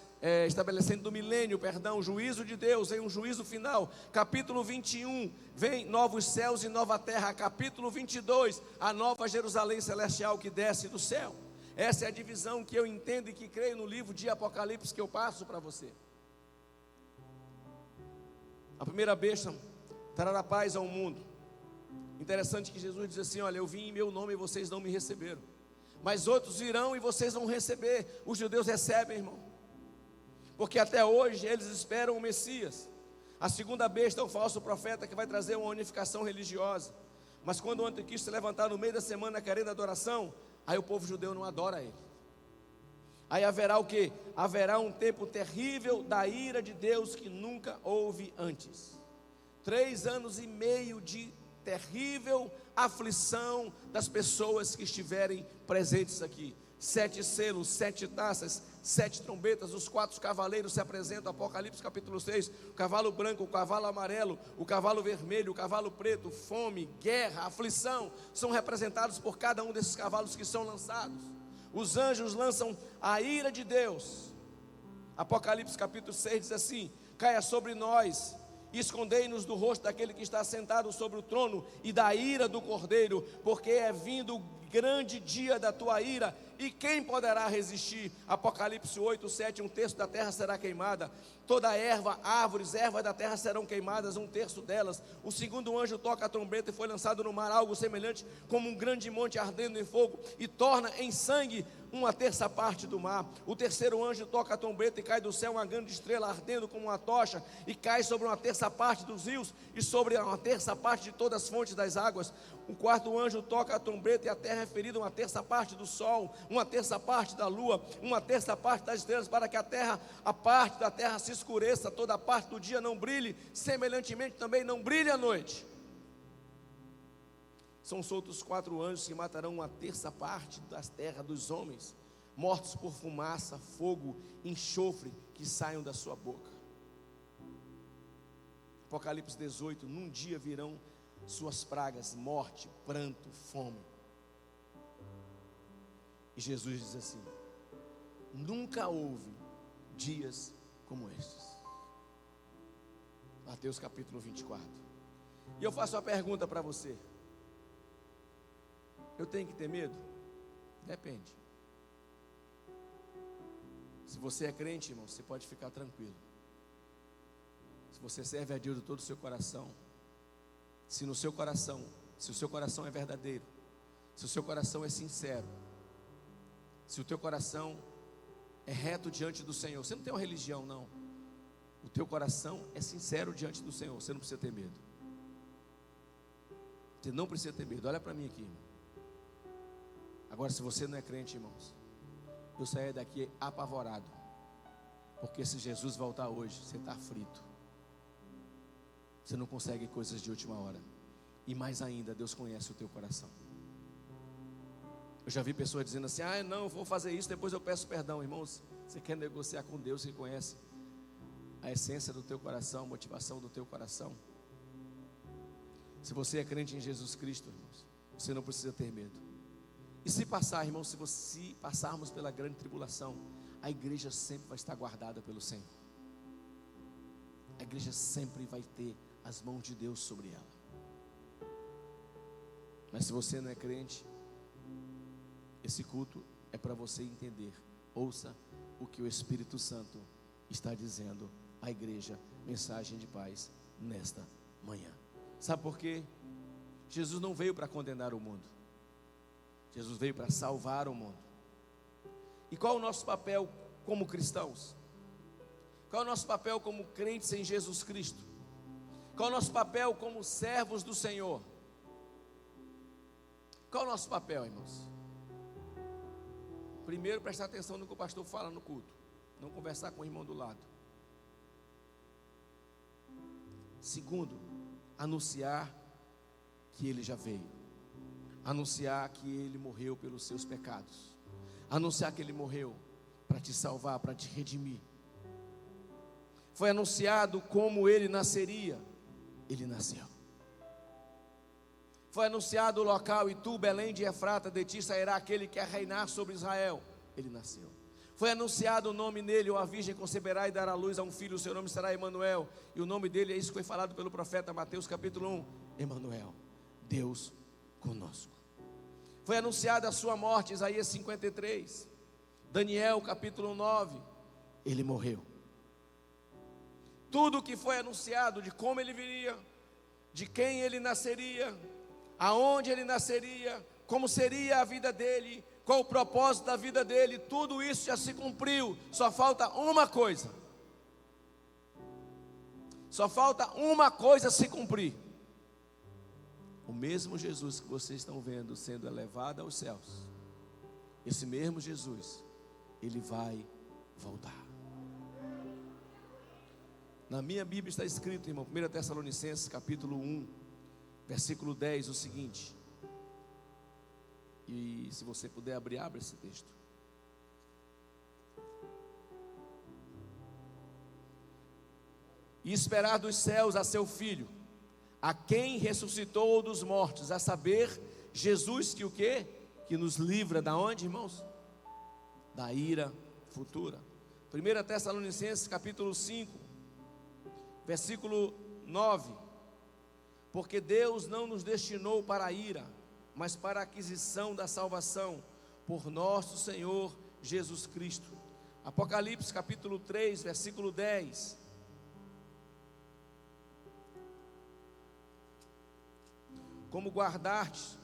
estabelecendo do milênio, juízo de Deus, vem um juízo final. Capítulo 21, vem novos céus e nova terra. Capítulo 22, a nova Jerusalém celestial que desce do céu. Essa é a divisão que eu entendo e que creio no livro de Apocalipse que eu passo para você. A primeira besta trará paz ao mundo. Interessante que Jesus diz assim: olha, eu vim em meu nome e vocês não me receberam, mas outros virão e vocês vão receber. Os judeus recebem, irmão, porque até hoje eles esperam o Messias. A segunda besta é o falso profeta que vai trazer uma unificação religiosa. Mas quando o anticristo se levantar no meio da semana querendo adoração, aí o povo judeu não adora ele. Aí haverá o quê? Haverá um tempo terrível da ira de Deus que nunca houve antes. 3 anos e meio de terrível aflição das pessoas que estiverem presentes aqui. 7 selos, 7 taças, 7 trombetas, os 4 cavaleiros se apresentam. Apocalipse capítulo 6, o cavalo branco, o cavalo amarelo, o cavalo vermelho, o cavalo preto, fome, guerra, aflição, são representados por cada um desses cavalos que são lançados. Os anjos lançam a ira de Deus. Apocalipse capítulo 6 diz assim: caia sobre nós e escondei-nos do rosto daquele que está sentado sobre o trono e da ira do Cordeiro, porque é vindo o grande dia da tua ira, e quem poderá resistir? Apocalipse 8, 7, 1/3 da terra será queimada, toda erva, árvores, ervas da terra serão queimadas, 1/3 delas. O segundo anjo toca a trombeta e foi lançado no mar algo semelhante como um grande monte ardendo em fogo, e torna em sangue 1/3 parte do mar. O terceiro anjo toca a trombeta e cai do céu uma grande estrela ardendo como uma tocha, e cai sobre 1/3 parte dos rios e sobre 1/3 parte de todas as fontes das águas. O quarto anjo toca a trombeta e a terra é ferida 1/3 parte do sol, 1/3 parte da lua, 1/3 parte das estrelas, para que a parte da terra se escureça, toda a parte do dia não brilhe, semelhantemente também não brilhe a noite. São soltos 4 anjos que matarão 1/3 parte das terras dos homens, mortos por fumaça, fogo, enxofre que saiam da sua boca. Apocalipse 18, num dia virão suas pragas, morte, pranto, fome. E Jesus diz assim: nunca houve dias como estes. Mateus capítulo 24. E eu faço uma pergunta para você: eu tenho que ter medo? Depende. Se você é crente, irmão, você pode ficar tranquilo. Se você serve a Deus de todo o seu coração, se o seu coração é verdadeiro, se o seu coração é sincero, se o teu coração é reto diante do Senhor, você não tem uma religião, não. O teu coração é sincero diante do Senhor, você não precisa ter medo. Você não precisa ter medo. Olha para mim aqui, irmão. Agora, se você não é crente, irmãos, eu saio daqui apavorado, porque se Jesus voltar hoje, você está frito. Você não consegue coisas de última hora. E mais ainda, Deus conhece o teu coração. Eu já vi pessoas dizendo assim: ah, não, eu vou fazer isso, depois eu peço perdão. Irmãos, você quer negociar com Deus que conhece a essência do teu coração, a motivação do teu coração? Se você é crente em Jesus Cristo, irmãos, você não precisa ter medo. E se passar, irmãos, se passarmos pela grande tribulação, a igreja sempre vai estar guardada pelo Senhor. A igreja sempre vai ter as mãos de Deus sobre ela. Mas se você não é crente, esse culto é para você entender. Ouça o que o Espírito Santo está dizendo à igreja, mensagem de paz nesta manhã. Sabe por quê? Jesus não veio para condenar o mundo. Jesus veio para salvar o mundo. E qual é o nosso papel como cristãos? Qual é o nosso papel como crentes em Jesus Cristo? Qual é o nosso papel como servos do Senhor? Qual é o nosso papel, irmãos? Primeiro, prestar atenção no que o pastor fala no culto. Não conversar com o irmão do lado. Segundo, anunciar que Ele já veio. Anunciar que Ele morreu pelos seus pecados. Anunciar que Ele morreu para te salvar, para te redimir. Foi anunciado como Ele nasceria. Ele nasceu. Foi anunciado o local: e tu, Belém de Efrata, de ti sairá aquele que quer reinar sobre Israel. Ele nasceu. Foi anunciado o nome nele: ou a virgem conceberá e dará à luz a um filho, o seu nome será Emanuel. E o nome dele é isso que foi falado pelo profeta Mateus capítulo 1, Emanuel, Deus conosco. Foi anunciada a sua morte, Isaías 53, Daniel capítulo 9, ele morreu. Tudo o que foi anunciado de como ele viria, de quem ele nasceria, aonde ele nasceria, como seria a vida dele, qual o propósito da vida dele, tudo isso já se cumpriu. Só falta uma coisa. Só falta uma coisa se cumprir. O mesmo Jesus que vocês estão vendo sendo elevado aos céus, esse mesmo Jesus, ele vai voltar. Na minha Bíblia está escrito, irmão, 1 Tessalonicenses capítulo 1, versículo 10, o seguinte. E se você puder abrir, abre esse texto. E esperar dos céus a seu Filho, a quem ressuscitou dos mortos, a saber, Jesus, que o quê? Que nos livra da onde, irmãos? Da ira futura. 1 Tessalonicenses capítulo 5, versículo 9. Porque Deus não nos destinou para a ira, mas para a aquisição da salvação, por nosso Senhor Jesus Cristo. Apocalipse capítulo 3, versículo 10. Como guardaste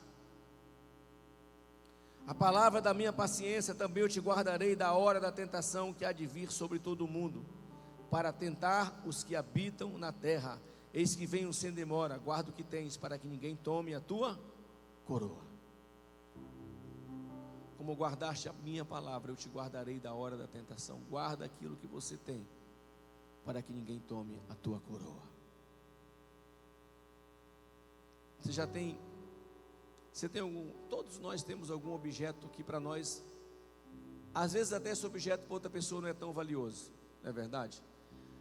a palavra da minha paciência, também eu te guardarei da hora da tentação que há de vir sobre todo o mundo, para tentar os que habitam na terra. Eis que venho sem demora, guarda o que tens, para que ninguém tome a tua coroa. Como guardaste a minha palavra, eu te guardarei da hora da tentação. Guarda aquilo que você tem, para que ninguém tome a tua coroa. Todos nós temos algum objeto que para nós, às vezes até esse objeto para outra pessoa não é tão valioso, não é verdade?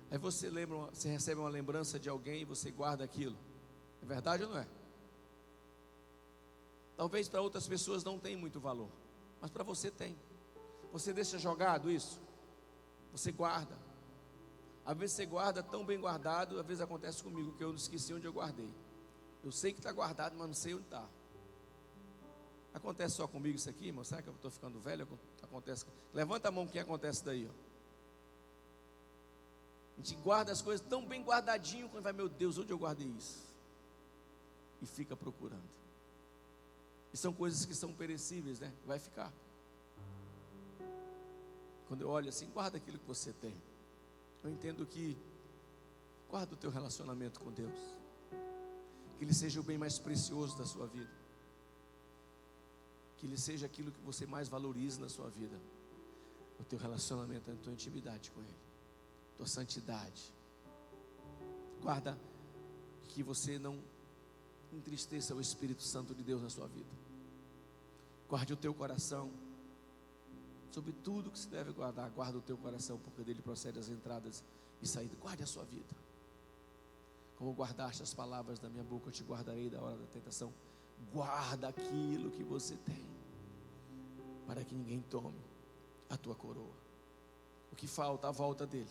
Aí você recebe uma lembrança de alguém e você guarda aquilo, é verdade ou não é? Talvez para outras pessoas não tenha muito valor, mas para você tem. Você deixa jogado isso? Você guarda. Às vezes você guarda tão bem guardado, às vezes acontece comigo que eu não esqueci onde eu guardei. Eu sei que está guardado, mas não sei onde está. Acontece só comigo isso aqui, irmão? Será que eu estou ficando velho? Acontece. Levanta a mão, quem acontece daí, ó. A gente guarda as coisas tão bem guardadinho, quando vai, meu Deus, onde eu guardei isso? E fica procurando. E são coisas que são perecíveis, né? Vai ficar. Quando eu olho assim, guarda aquilo que você tem. Eu entendo que guarda o teu relacionamento com Deus. Que Ele seja o bem mais precioso da sua vida. Que Ele seja aquilo que você mais valoriza na sua vida. O teu relacionamento, a tua intimidade com Ele. Tua santidade. Guarda que você não entristeça o Espírito Santo de Deus na sua vida. Guarde o teu coração. Sobre tudo que se deve guardar, guarda o teu coração, porque dele procede as entradas e saídas. Guarde a sua vida. Como guardaste as palavras da minha boca, eu te guardarei da hora da tentação. Guarda aquilo que você tem, para que ninguém tome a tua coroa. O que falta, a volta dele.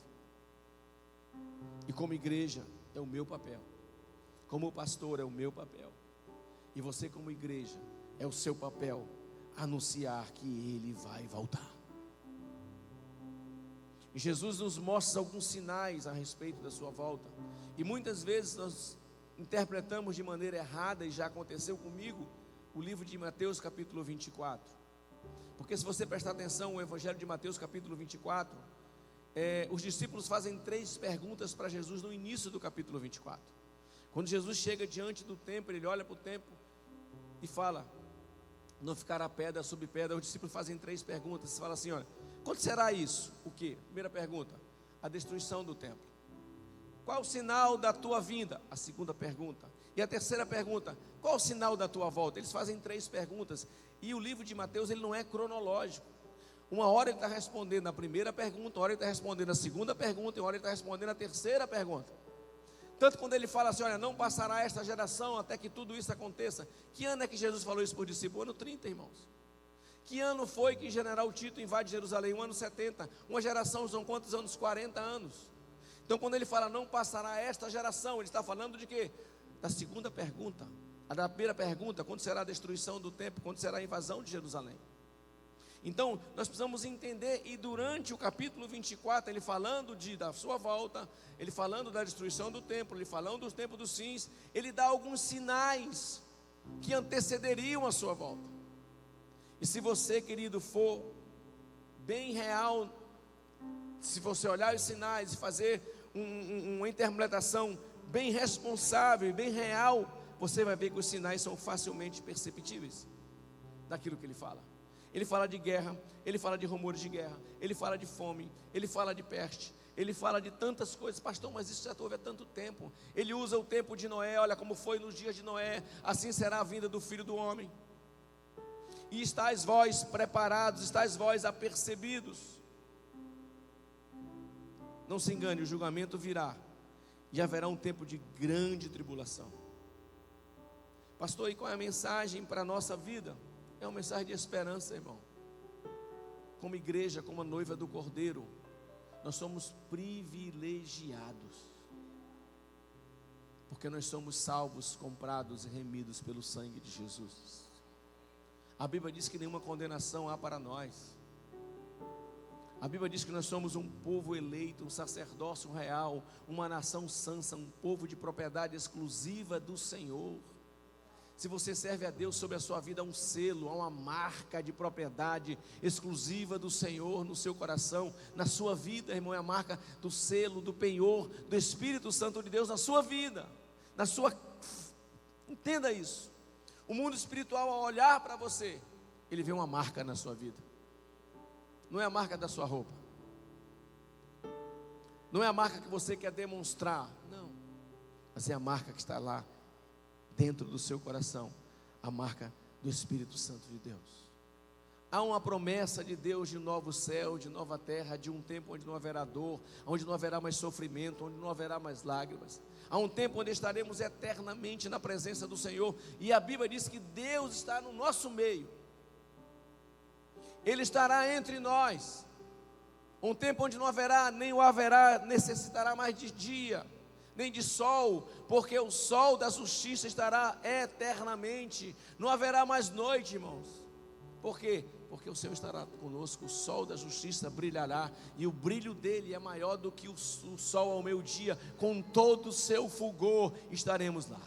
E como igreja, é o meu papel. Como pastor, é o meu papel. E você, como igreja, é o seu papel anunciar que ele vai voltar. E Jesus nos mostra alguns sinais a respeito da sua volta. E muitas vezes nós interpretamos de maneira errada, e já aconteceu comigo, o livro de Mateus capítulo 24. Porque se você prestar atenção, o Evangelho de Mateus capítulo 24, os discípulos fazem 3 perguntas para Jesus no início do capítulo 24. Quando Jesus chega diante do templo, ele olha para o templo e fala: não ficará pedra sobre pedra. Os discípulos fazem 3 perguntas. Você fala assim: olha, quando será isso? O quê? Primeira pergunta: a destruição do templo. Qual o sinal da tua vinda? A segunda pergunta. E a terceira pergunta: qual o sinal da tua volta? Eles fazem 3 perguntas. E o livro de Mateus, ele não é cronológico. Uma hora ele está respondendo a primeira pergunta, uma hora ele está respondendo a segunda pergunta, e uma hora ele está respondendo a terceira pergunta. Tanto quando ele fala assim: olha, não passará esta geração até que tudo isso aconteça. Que ano é que Jesus falou isso por discípulo? Ano 30, irmãos. Que ano foi que general Tito invade Jerusalém? O ano 70. Uma geração são quantos anos? 40 anos. Então quando ele fala não passará esta geração, ele está falando de quê? Da segunda pergunta. A da primeira pergunta: quando será a destruição do templo? Quando será a invasão de Jerusalém? Então nós precisamos entender. E durante o capítulo 24, ele falando da sua volta, ele falando da destruição do templo, ele falando do tempo dos fins, ele dá alguns sinais que antecederiam a sua volta. E se você, querido, for bem real, se você olhar os sinais e fazer uma interpretação bem responsável e bem real, você vai ver que os sinais são facilmente perceptíveis daquilo que ele fala. Ele fala de guerra, ele fala de rumores de guerra, ele fala de fome, ele fala de peste, ele fala de tantas coisas. Pastor, mas isso já houve há tanto tempo. Ele usa o tempo de Noé: olha como foi nos dias de Noé, assim será a vinda do Filho do Homem. E estáis vós preparados, estáis vós apercebidos. Não se engane, o julgamento virá, e haverá um tempo de grande tribulação. Pastor, e qual é a mensagem para a nossa vida? É uma mensagem de esperança, irmão. Como igreja, como a noiva do Cordeiro, nós somos privilegiados, porque nós somos salvos, comprados e remidos pelo sangue de Jesus. A Bíblia diz que nenhuma condenação há para nós. A Bíblia diz que nós somos um povo eleito, um sacerdócio real, uma nação santa, um povo de propriedade exclusiva do Senhor. Se você serve a Deus, sobre a sua vida há um selo, há uma marca de propriedade exclusiva do Senhor no seu coração, na sua vida, irmão. É a marca do selo, do penhor, do Espírito Santo de Deus na sua vida, na sua... Entenda isso. O mundo espiritual, ao olhar para você, ele vê uma marca na sua vida. Não é a marca da sua roupa, não é a marca que você quer demonstrar, não, mas é a marca que está lá dentro do seu coração, a marca do Espírito Santo de Deus. Há uma promessa de Deus de novo céu, de nova terra, de um tempo onde não haverá dor, onde não haverá mais sofrimento, onde não haverá mais lágrimas. Há um tempo onde estaremos eternamente na presença do Senhor, e a Bíblia diz que Deus está no nosso meio. Ele estará entre nós. Um tempo onde não haverá, nem o haverá, necessitará mais de dia, nem de sol, porque o sol da justiça estará eternamente. Não haverá mais noite, irmãos. Por quê? Porque o Senhor estará conosco, o sol da justiça brilhará, e o brilho dele é maior do que o sol ao meio-dia. Com todo o seu fulgor estaremos lá,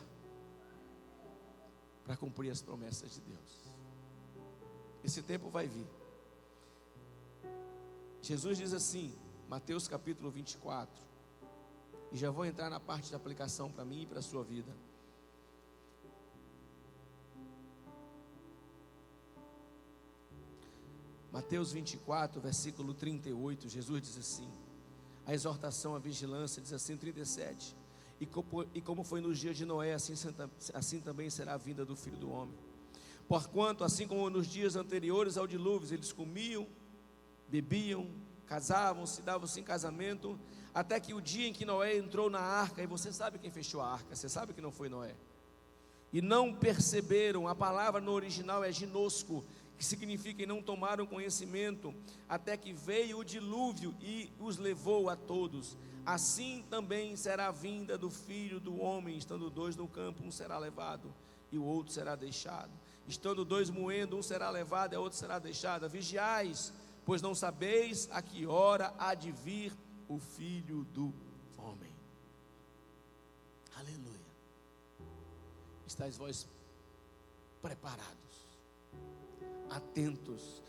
para cumprir as promessas de Deus. Esse tempo vai vir. Jesus diz assim, Mateus capítulo 24, e já vou entrar na parte de aplicação para mim e para a sua vida. Mateus 24, versículo 38, Jesus diz assim, a exortação à vigilância diz assim, 37, e como foi nos dias de Noé, assim também será a vinda do Filho do Homem. Porquanto, assim como nos dias anteriores ao dilúvio, eles comiam, bebiam, casavam-se, davam-se em casamento, até que o dia em que Noé entrou na arca, e você sabe quem fechou a arca, você sabe que não foi Noé. E não perceberam, a palavra no original é ginosco, que significa e não tomaram conhecimento, até que veio o dilúvio e os levou a todos. Assim também será a vinda do Filho do Homem, estando dois no campo, um será levado e o outro será deixado. Estando dois moendo, um será levado e o outro será deixado. Vigiais, pois não sabeis a que hora há de vir o Filho do Homem. Aleluia. Estais vós preparados, atentos.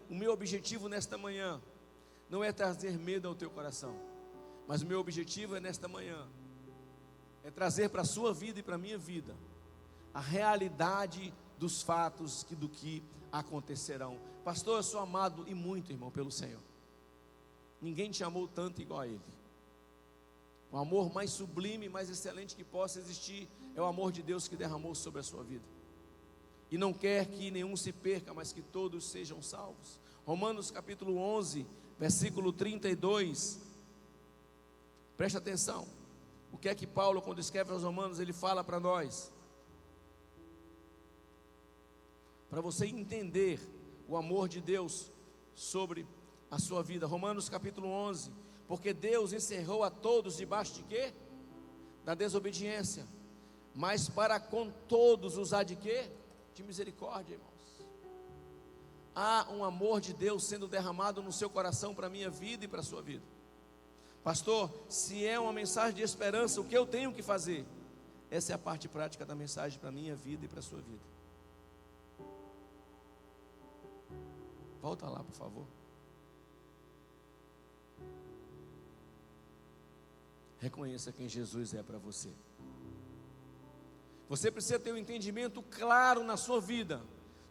O meu objetivo nesta manhã não é trazer medo ao teu coração, mas o meu objetivo é nesta manhã trazer para a sua vida e para a minha vida a realidade dos fatos do que acontecerão. Pastor, eu sou amado e muito, irmão, pelo Senhor. Ninguém te amou tanto igual a Ele. O amor mais sublime, mais excelente que possa existir é o amor de Deus que derramou sobre a sua vida. E não quer que nenhum se perca, mas que todos sejam salvos. Romanos capítulo 11, versículo 32. Preste atenção. O que é que Paulo, quando escreve aos Romanos, ele fala para nós? Para você entender o amor de Deus sobre a sua vida. Romanos capítulo 11. Porque Deus encerrou a todos debaixo de quê? Da desobediência. Mas para com todos os há de quê? De misericórdia, irmãos. Há um amor de Deus sendo derramado no seu coração para a minha vida e para a sua vida. Pastor, se é uma mensagem de esperança, o que eu tenho que fazer? Essa é a parte prática da mensagem para a minha vida e para a sua vida. Volta lá, por favor. Reconheça quem Jesus é para você. Você precisa ter um entendimento claro na sua vida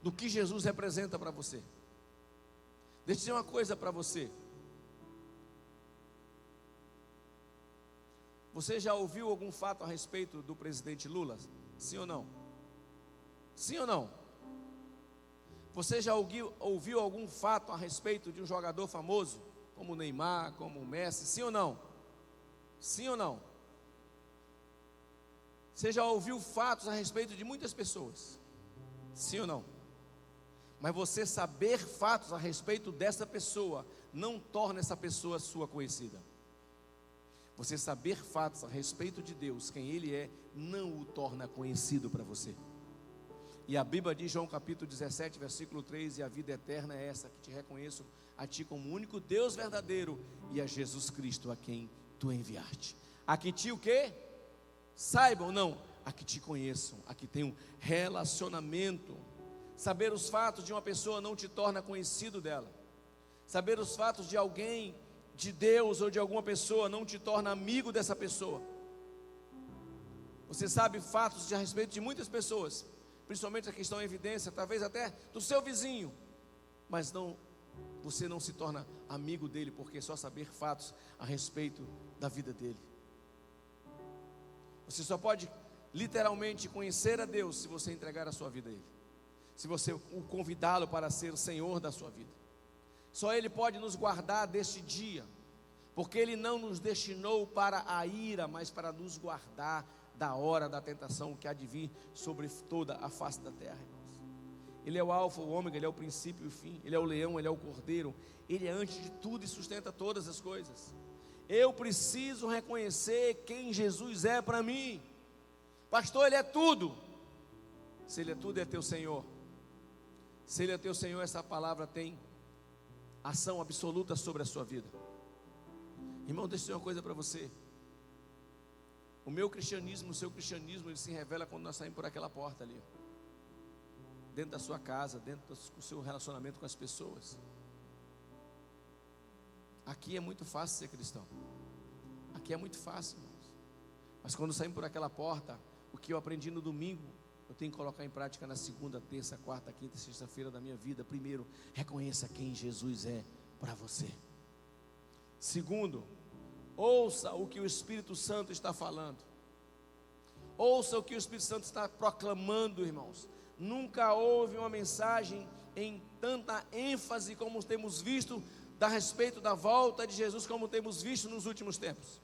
do que Jesus representa para você. Deixa eu dizer uma coisa para você. Você já ouviu algum fato a respeito do presidente Lula? Sim ou não? Sim ou não? Você já ouviu algum fato a respeito de um jogador famoso, como o Neymar, como o Messi? Sim ou não? Sim ou não? Você já ouviu fatos a respeito de muitas pessoas? Sim ou não? Mas você saber fatos a respeito dessa pessoa não torna essa pessoa sua conhecida. Você saber fatos a respeito de Deus, quem Ele é, não o torna conhecido para você. E a Bíblia diz, João capítulo 17, versículo 3, e a vida eterna é essa, que te reconheço a ti como o único Deus verdadeiro e a Jesus Cristo a quem tu enviaste. A que te o quê? Saibam, não, a que te conheçam, a que tenham relacionamento. Saber os fatos de uma pessoa não te torna conhecido dela. Saber os fatos de alguém, de Deus ou de alguma pessoa, não te torna amigo dessa pessoa. Você sabe fatos a respeito de muitas pessoas, principalmente a que estão em evidência, talvez até do seu vizinho, mas você não se torna amigo dele, porque só saber fatos a respeito da vida dele. Você só pode literalmente conhecer a Deus se você entregar a sua vida a Ele, se você o convidá-lo para ser o Senhor da sua vida. Só Ele pode nos guardar deste dia, porque Ele não nos destinou para a ira, mas para nos guardar da hora da tentação que há de vir sobre toda a face da terra, irmãos. Ele é o alfa, o ômega, Ele é o princípio e o fim. Ele é o leão, Ele é o cordeiro. Ele é antes de tudo e sustenta todas as coisas. Eu preciso reconhecer quem Jesus é para mim. Pastor, Ele é tudo. Se Ele é tudo, é teu Senhor. Se Ele é teu Senhor, essa palavra tem ação absoluta sobre a sua vida. Irmão, deixa eu dizer uma coisa para você. O meu cristianismo, o seu cristianismo, ele se revela quando nós saímos por aquela porta ali, dentro da sua casa, dentro do seu relacionamento com as pessoas. Aqui é muito fácil ser cristão. Aqui é muito fácil, irmãos. Mas quando saímos por aquela porta, o que eu aprendi no domingo, eu tenho que colocar em prática na segunda, terça, quarta, quinta e sexta-feira da minha vida. Primeiro, reconheça quem Jesus é para você. Segundo, ouça o que o Espírito Santo está falando. Ouça o que o Espírito Santo está proclamando, irmãos. Nunca houve uma mensagem em tanta ênfase como temos visto a respeito da volta de Jesus, como temos visto nos últimos tempos.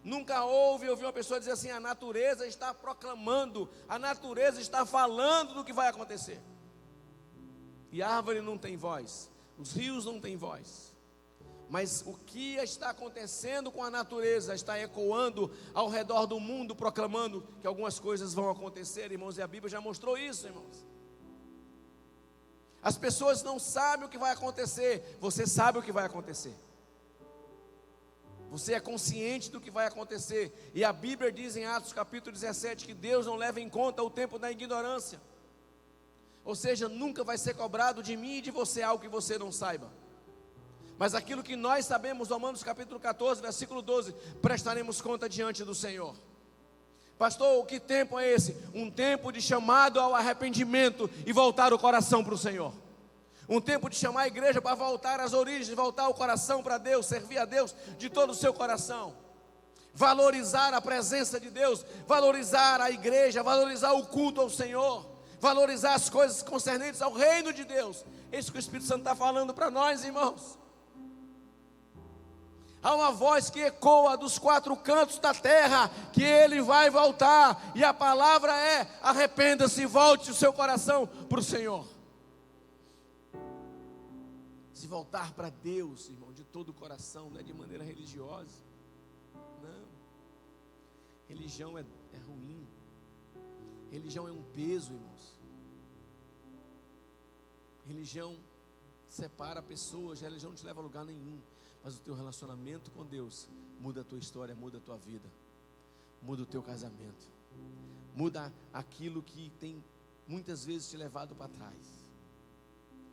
Nunca ouvi uma pessoa dizer assim: a natureza está proclamando, a natureza está falando do que vai acontecer. E a árvore não tem voz, os rios não têm voz, mas o que está acontecendo com a natureza está ecoando ao redor do mundo, proclamando que algumas coisas vão acontecer, irmãos, e a Bíblia já mostrou isso, irmãos. As pessoas não sabem o que vai acontecer, você sabe o que vai acontecer. Você é consciente do que vai acontecer, e a Bíblia diz em Atos capítulo 17, que Deus não leva em conta o tempo da ignorância. Ou seja, nunca vai ser cobrado de mim e de você algo que você não saiba. Mas aquilo que nós sabemos, Romanos capítulo 14, versículo 12, prestaremos conta diante do Senhor. Pastor, que tempo é esse? Um tempo de chamado ao arrependimento e voltar o coração para o Senhor. Um tempo de chamar a igreja para voltar às origens, voltar o coração para Deus, servir a Deus de todo o seu coração. Valorizar a presença de Deus, valorizar a igreja, valorizar o culto ao Senhor, valorizar as coisas concernentes ao reino de Deus. É isso que o Espírito Santo está falando para nós, irmãos. Há uma voz que ecoa dos quatro cantos da terra, que Ele vai voltar, e a palavra é: arrependa-se e volte o seu coração para o Senhor. Se voltar para Deus, irmão, de todo o coração, não é de maneira religiosa, não. Religião é ruim, religião é um peso, irmãos. Religião separa pessoas, religião não te leva a lugar nenhum. Mas o teu relacionamento com Deus muda a tua história, muda a tua vida, muda o teu casamento, muda aquilo que tem muitas vezes te levado para trás.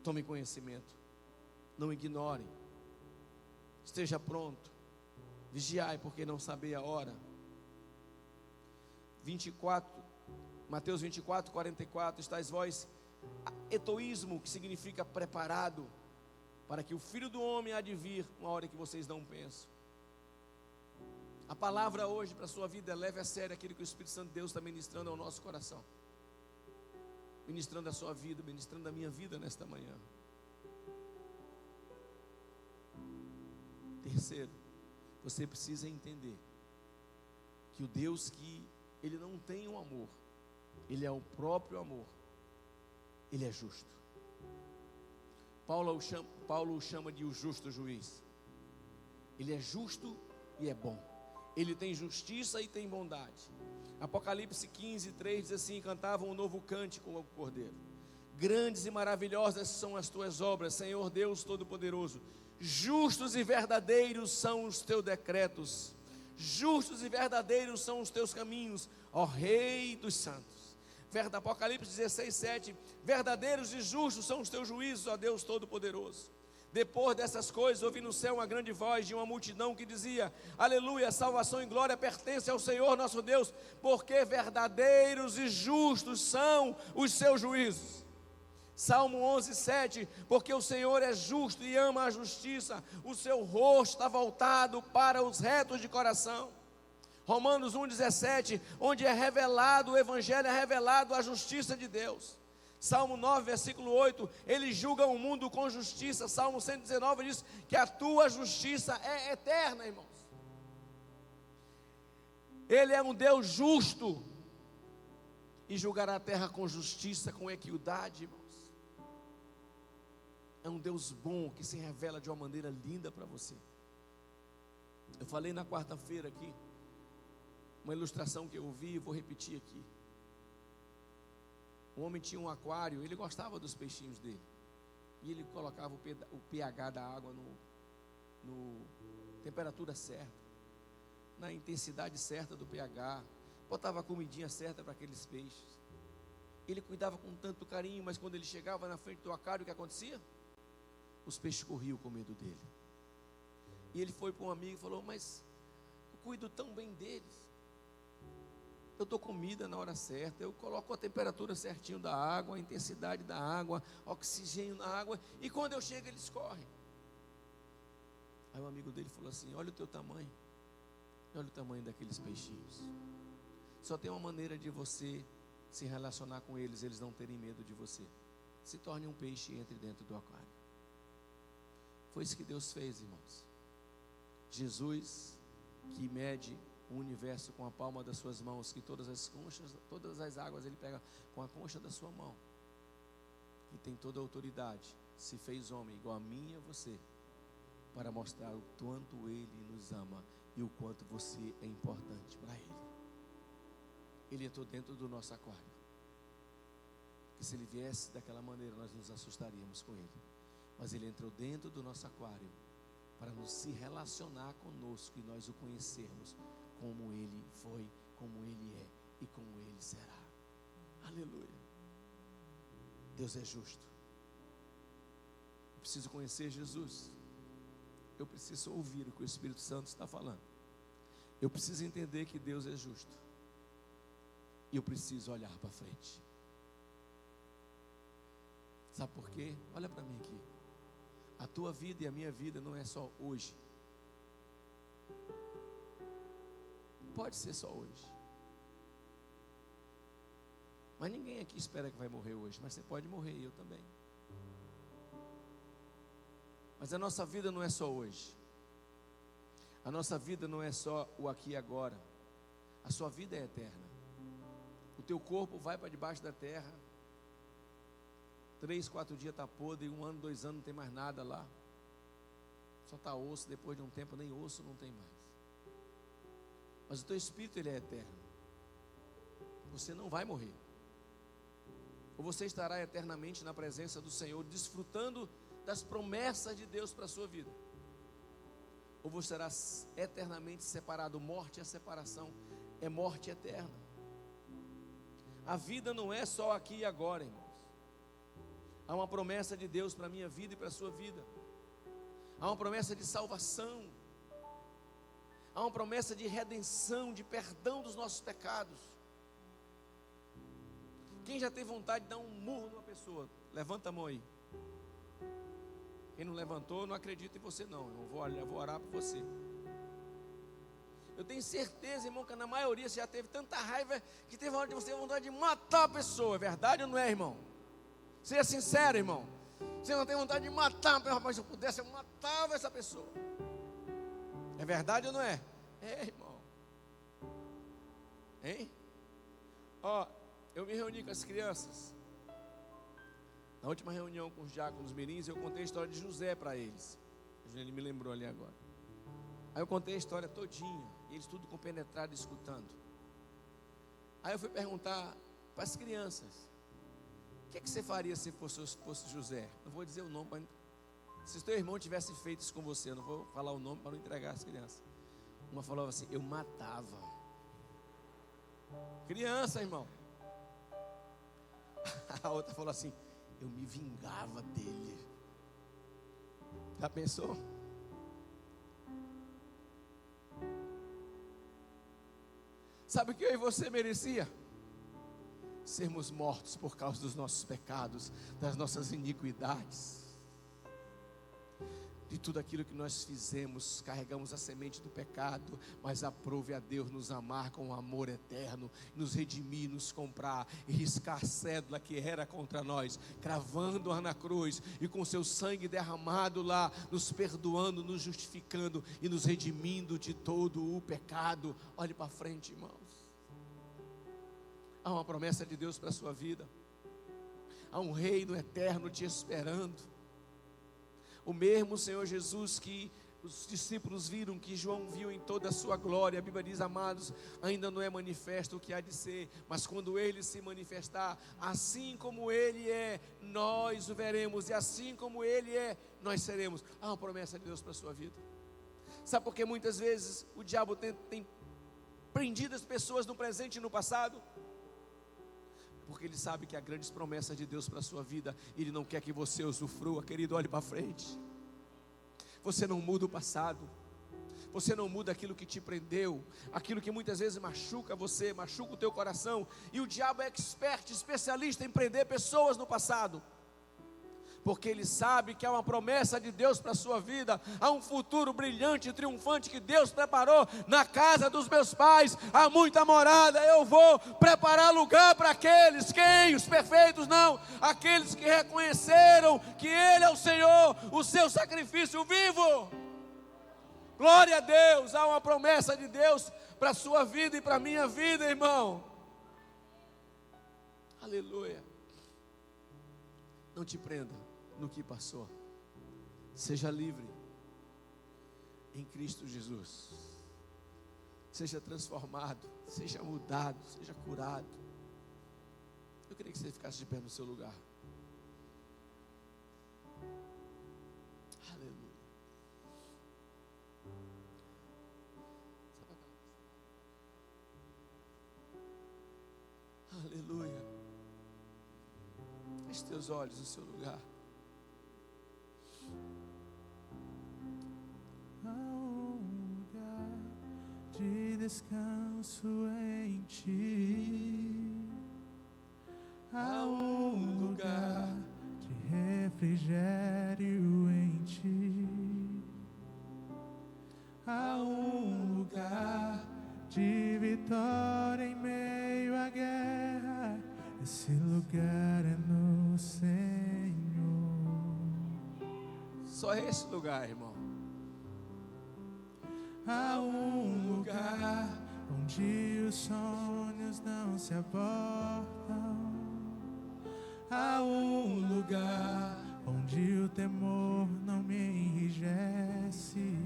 Tome conhecimento, não ignore, esteja pronto, vigiai, porque não sabei a hora. 24, Mateus 24, 44, estáis vós, etoísmo, que significa preparado, para que o Filho do Homem há de vir uma hora que vocês não pensam. A palavra hoje para a sua vida, leve a sério aquilo que o Espírito Santo de Deus está ministrando ao nosso coração, ministrando a sua vida, ministrando a minha vida nesta manhã. Terceiro, você precisa entender que o Deus que Ele não tem um amor, Ele é o próprio amor, Ele é justo. Paulo o chama de o justo juiz. Ele é justo e é bom. Ele tem justiça e tem bondade. Apocalipse 15, 3 diz assim: cantavam um novo cântico ao Cordeiro. Grandes e maravilhosas são as tuas obras, Senhor Deus Todo-Poderoso. Justos e verdadeiros são os teus decretos. Justos e verdadeiros são os teus caminhos, ó Rei dos santos. Apocalipse 16, 7, verdadeiros e justos são os teus juízos, ó Deus Todo-Poderoso. Depois dessas coisas, ouvi no céu uma grande voz de uma multidão que dizia: aleluia, salvação e glória pertencem ao Senhor nosso Deus, porque verdadeiros e justos são os seus juízos. Salmo 11, 7, porque o Senhor é justo e ama a justiça, o seu rosto está voltado para os retos de coração. Romanos 1,17, onde é revelado o Evangelho, é revelado a justiça de Deus. Salmo 9, versículo 8, ele julga o mundo com justiça. Salmo 119 diz que a tua justiça é eterna, irmãos. Ele é um Deus justo e julgará a terra com justiça, com equidade, irmãos. É um Deus bom que se revela de uma maneira linda para você. Eu falei na quarta-feira aqui uma ilustração que eu ouvi e vou repetir aqui. Um homem tinha um aquário, ele gostava dos peixinhos dele, e ele colocava o pH da água no temperatura certa, na intensidade certa do pH, botava a comidinha certa para aqueles peixes. Ele cuidava com tanto carinho, mas quando ele chegava na frente do aquário, o que acontecia? Os peixes corriam com medo dele. E ele foi para um amigo e falou: mas eu cuido tão bem deles, eu dou comida na hora certa, eu coloco a temperatura certinho da água, a intensidade da água, oxigênio na água, e quando eu chego eles correm. Aí o amigo dele falou assim: olha o teu tamanho, olha o tamanho daqueles peixinhos. Só tem uma maneira de você se relacionar com eles, eles não terem medo de você. Se torne um peixe e entre dentro do aquário. Foi isso que Deus fez, irmãos. Jesus, que mede o universo com a palma das suas mãos, que todas as conchas, todas as águas ele pega com a concha da sua mão, que tem toda a autoridade, se fez homem igual a mim e a você, para mostrar o quanto ele nos ama e o quanto você é importante para ele. Ele entrou dentro do nosso aquário, que se ele viesse daquela maneira nós nos assustaríamos com ele, mas ele entrou dentro do nosso aquário para nos se relacionar conosco e nós o conhecermos como ele foi, como ele é e como ele será. Aleluia. Deus é justo. Eu preciso conhecer Jesus. Eu preciso ouvir o que o Espírito Santo está falando. Eu preciso entender que Deus é justo. E eu preciso olhar para frente. Sabe por quê? Olha para mim aqui. A tua vida e a minha vida não é só hoje. Pode ser só hoje. Mas ninguém aqui espera que vai morrer hoje. Mas você pode morrer e eu também. Mas a nossa vida não é só hoje. A nossa vida não é só o aqui e agora. A sua vida é eterna. O teu corpo vai para debaixo da terra. 3, 4 dias está podre, 1 ano, 2 anos não tem mais nada lá. Só está osso, depois de um tempo nem osso não tem mais. Mas o teu espírito ele é eterno. Você não vai morrer. Ou você estará eternamente na presença do Senhor, desfrutando das promessas de Deus para a sua vida. Ou você será eternamente separado. Morte é separação, é morte eterna. A vida não é só aqui e agora, irmãos. Há uma promessa de Deus para a minha vida e para a sua vida. Há uma promessa de salvação. Há uma promessa de redenção, de perdão dos nossos pecados. Quem já teve vontade de dar um murro numa pessoa? Levanta a mão aí. Quem não levantou, não acredito em você não. Eu vou orar por você. Eu tenho certeza, irmão, que na maioria você já teve tanta raiva que teve vontade de matar a pessoa. É verdade ou não é, irmão? Seja sincero, irmão. Você não tem vontade de matar, mas se eu pudesse, eu matava essa pessoa. É verdade ou não é? É, irmão. Hein? Ó, eu me reuni com as crianças. Na última reunião com os diáconos mirins, eu contei a história de José para eles. Ele me lembrou ali agora. Aí eu contei a história todinha, e eles tudo compenetrados escutando. Aí eu fui perguntar para as crianças: o que você faria se fosse José? Não vou dizer o nome, mas se o teu irmão tivesse feito isso com você, eu não vou falar o nome para não entregar as crianças. Uma falava assim: eu matava. Criança, irmão. A outra falou assim: eu me vingava dele. Já pensou? Sabe o que eu e você merecia? Sermos mortos por causa dos nossos pecados, das nossas iniquidades, de tudo aquilo que nós fizemos. Carregamos a semente do pecado, mas aprove a Deus nos amar com um amor eterno, nos redimir, nos comprar e riscar a cédula que era contra nós, cravando-a na cruz e com seu sangue derramado lá, nos perdoando, nos justificando e nos redimindo de todo o pecado. Olhe para frente, irmãos. Há uma promessa de Deus para a sua vida. Há um reino eterno te esperando. O mesmo Senhor Jesus que os discípulos viram, que João viu em toda a sua glória. A Bíblia diz: amados, ainda não é manifesto o que há de ser, mas quando Ele se manifestar, assim como Ele é, nós o veremos, e assim como Ele é, nós seremos. Há uma promessa de Deus para a sua vida. Sabe por que muitas vezes o diabo tem prendido as pessoas no presente e no passado? Porque ele sabe que há grandes promessas de Deus para a sua vida. Ele não quer que você usufrua. Querido, olhe para frente. Você não muda o passado. Você não muda aquilo que te prendeu. Aquilo que muitas vezes machuca você, machuca o teu coração. E o diabo é expert, especialista em prender pessoas no passado. porque ele sabe que há uma promessa de Deus para a sua vida, há um futuro brilhante e triunfante que Deus preparou na casa dos meus pais, há muita morada. Eu vou preparar lugar para aqueles, quem? Os perfeitos? Não, aqueles que reconheceram que Ele é o Senhor, o seu sacrifício vivo. Glória a Deus, há uma promessa de Deus para a sua vida e para a minha vida, irmão. Aleluia. Não te prenda no que passou. Seja livre em Cristo Jesus. Seja transformado, seja mudado, seja curado. Eu queria que você ficasse de pé no seu lugar. Aleluia. Aleluia. Feche teus olhos no seu lugar. Há um lugar de descanso em ti. Há um lugar de refrigério em ti. Há um lugar de vitória em meio à guerra. Esse lugar é no Senhor. Só esse lugar, irmão. Há um lugar onde os sonhos não se abortam. Há um lugar onde o temor não me enrijece.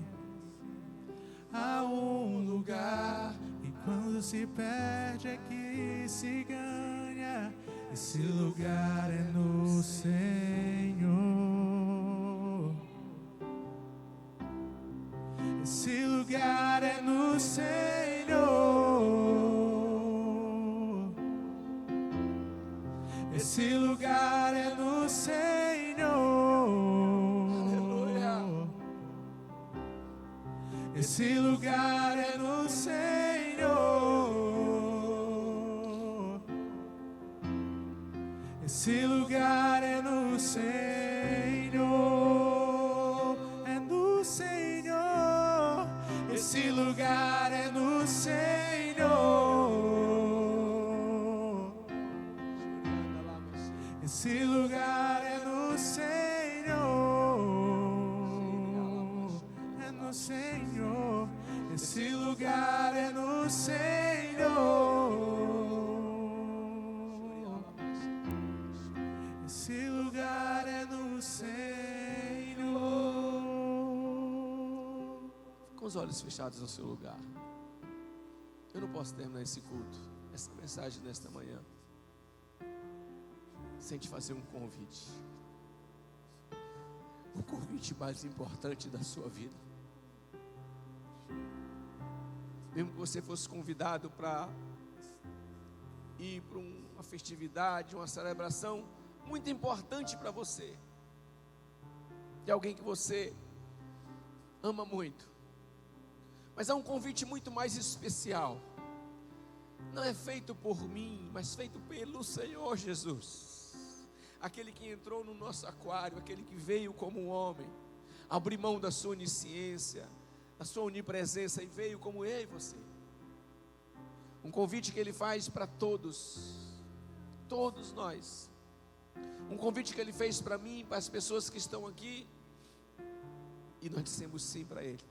Há um lugar e quando se perde é que se ganha. Esse lugar é no Senhor. Esse lugar é no Senhor. Esse lugar é no Senhor. Aleluia. Esse lugar é no Senhor. Esse lugar é no Senhor. É no Senhor. Esse lugar é no Senhor. Esse lugar é no Senhor. É no Senhor. Esse lugar é no Senhor. Esse lugar é no Senhor. Com os olhos fechados no seu lugar. Eu não posso terminar esse culto, essa mensagem nesta manhã, sem te fazer um convite. O convite mais importante da sua vida. Mesmo que você fosse convidado para ir para uma festividade, uma celebração muito importante para você, de alguém que você ama muito, mas há um convite muito mais especial. Não é feito por mim, mas feito pelo Senhor Jesus. Aquele que entrou no nosso aquário, aquele que veio como um homem, abriu mão da sua onisciência, da sua onipresença e veio como eu e você. Um convite que Ele faz para todos nós. Um convite que Ele fez para mim, para as pessoas que estão aqui, e nós dissemos sim para Ele.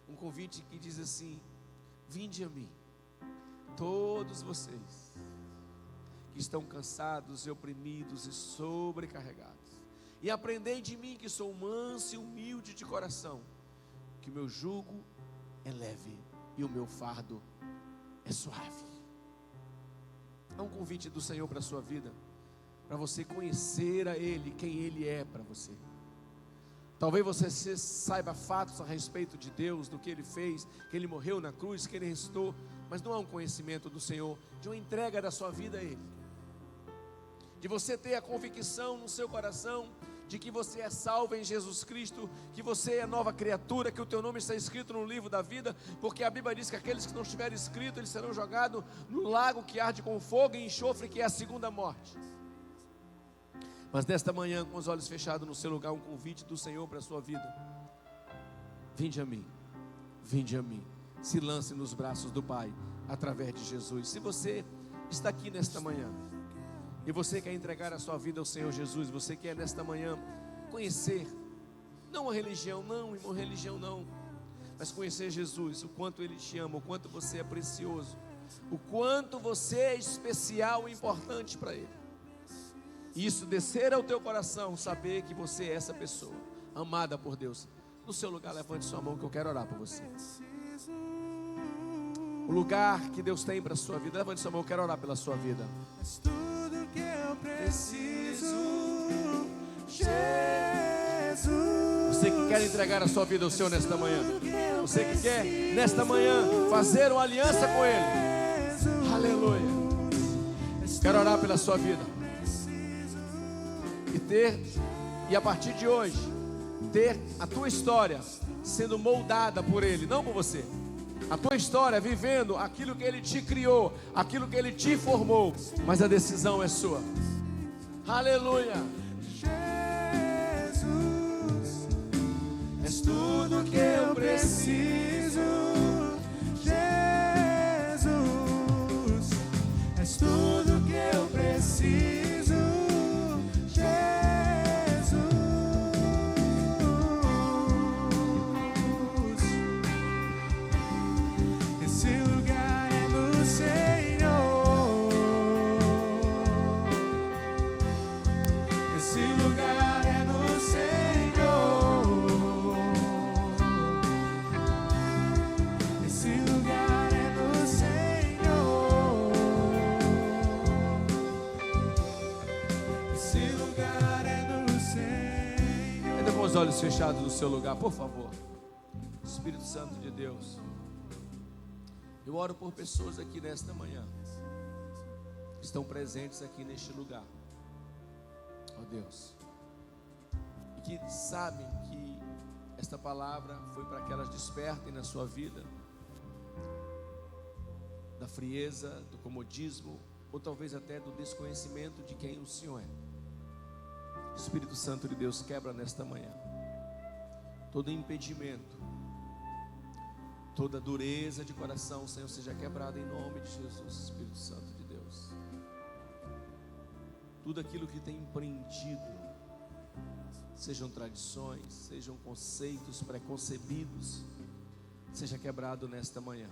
Um convite que diz assim: vinde a mim, todos vocês que estão cansados e oprimidos e sobrecarregados, e aprendei de mim, que sou manso e humilde de coração, que o meu jugo é leve e o meu fardo é suave. É um convite do Senhor para a sua vida, para você conhecer a Ele, quem Ele é para você. Talvez você saiba fatos a respeito de Deus, do que Ele fez, que Ele morreu na cruz, que Ele ressuscitou, mas não há um conhecimento do Senhor, de uma entrega da sua vida a Ele, de você ter a convicção no seu coração de que você é salvo em Jesus Cristo, que você é nova criatura, que o teu nome está escrito no livro da vida, porque a Bíblia diz que aqueles que não estiverem escritos, eles serão jogados no lago que arde com fogo e enxofre, que é a segunda morte. Mas nesta manhã, com os olhos fechados no seu lugar, um convite do Senhor para a sua vida. Vinde a mim, vinde a mim. Se lance nos braços do Pai, através de Jesus. Se você está aqui nesta manhã, e você quer entregar a sua vida ao Senhor Jesus, você quer nesta manhã conhecer, não a religião, não, irmão, religião não, mas conhecer Jesus, o quanto Ele te ama, o quanto você é precioso, o quanto você é especial e importante para Ele. E isso descer ao teu coração, saber que você é essa pessoa, amada por Deus. No seu lugar, levante sua mão que eu quero orar por você. O lugar que Deus tem para a sua vida, levante sua mão, eu quero orar pela sua vida. És tudo que eu preciso, Jesus. Você que quer entregar a sua vida ao Senhor nesta manhã, você que quer nesta manhã fazer uma aliança com Ele, aleluia. Quero orar pela sua vida e a partir de hoje ter a tua história sendo moldada por Ele, não por você. A tua história vivendo aquilo que Ele te criou, aquilo que Ele te formou, mas a decisão é sua. Aleluia. Jesus, és tudo que eu preciso. Jesus, és tudo que eu preciso. Os olhos fechados no seu lugar, por favor. Espírito Santo de Deus, eu oro por pessoas aqui nesta manhã que estão presentes aqui neste lugar, ó Deus, e que sabem que esta palavra foi para que elas despertem na sua vida da frieza, do comodismo, ou talvez até do desconhecimento de quem o Senhor é. Espírito Santo de Deus, quebra nesta manhã todo impedimento, toda dureza de coração, Senhor, seja quebrada em nome de Jesus. Espírito Santo de Deus, tudo aquilo que tem empreendido, sejam tradições, sejam conceitos preconcebidos, seja quebrado nesta manhã.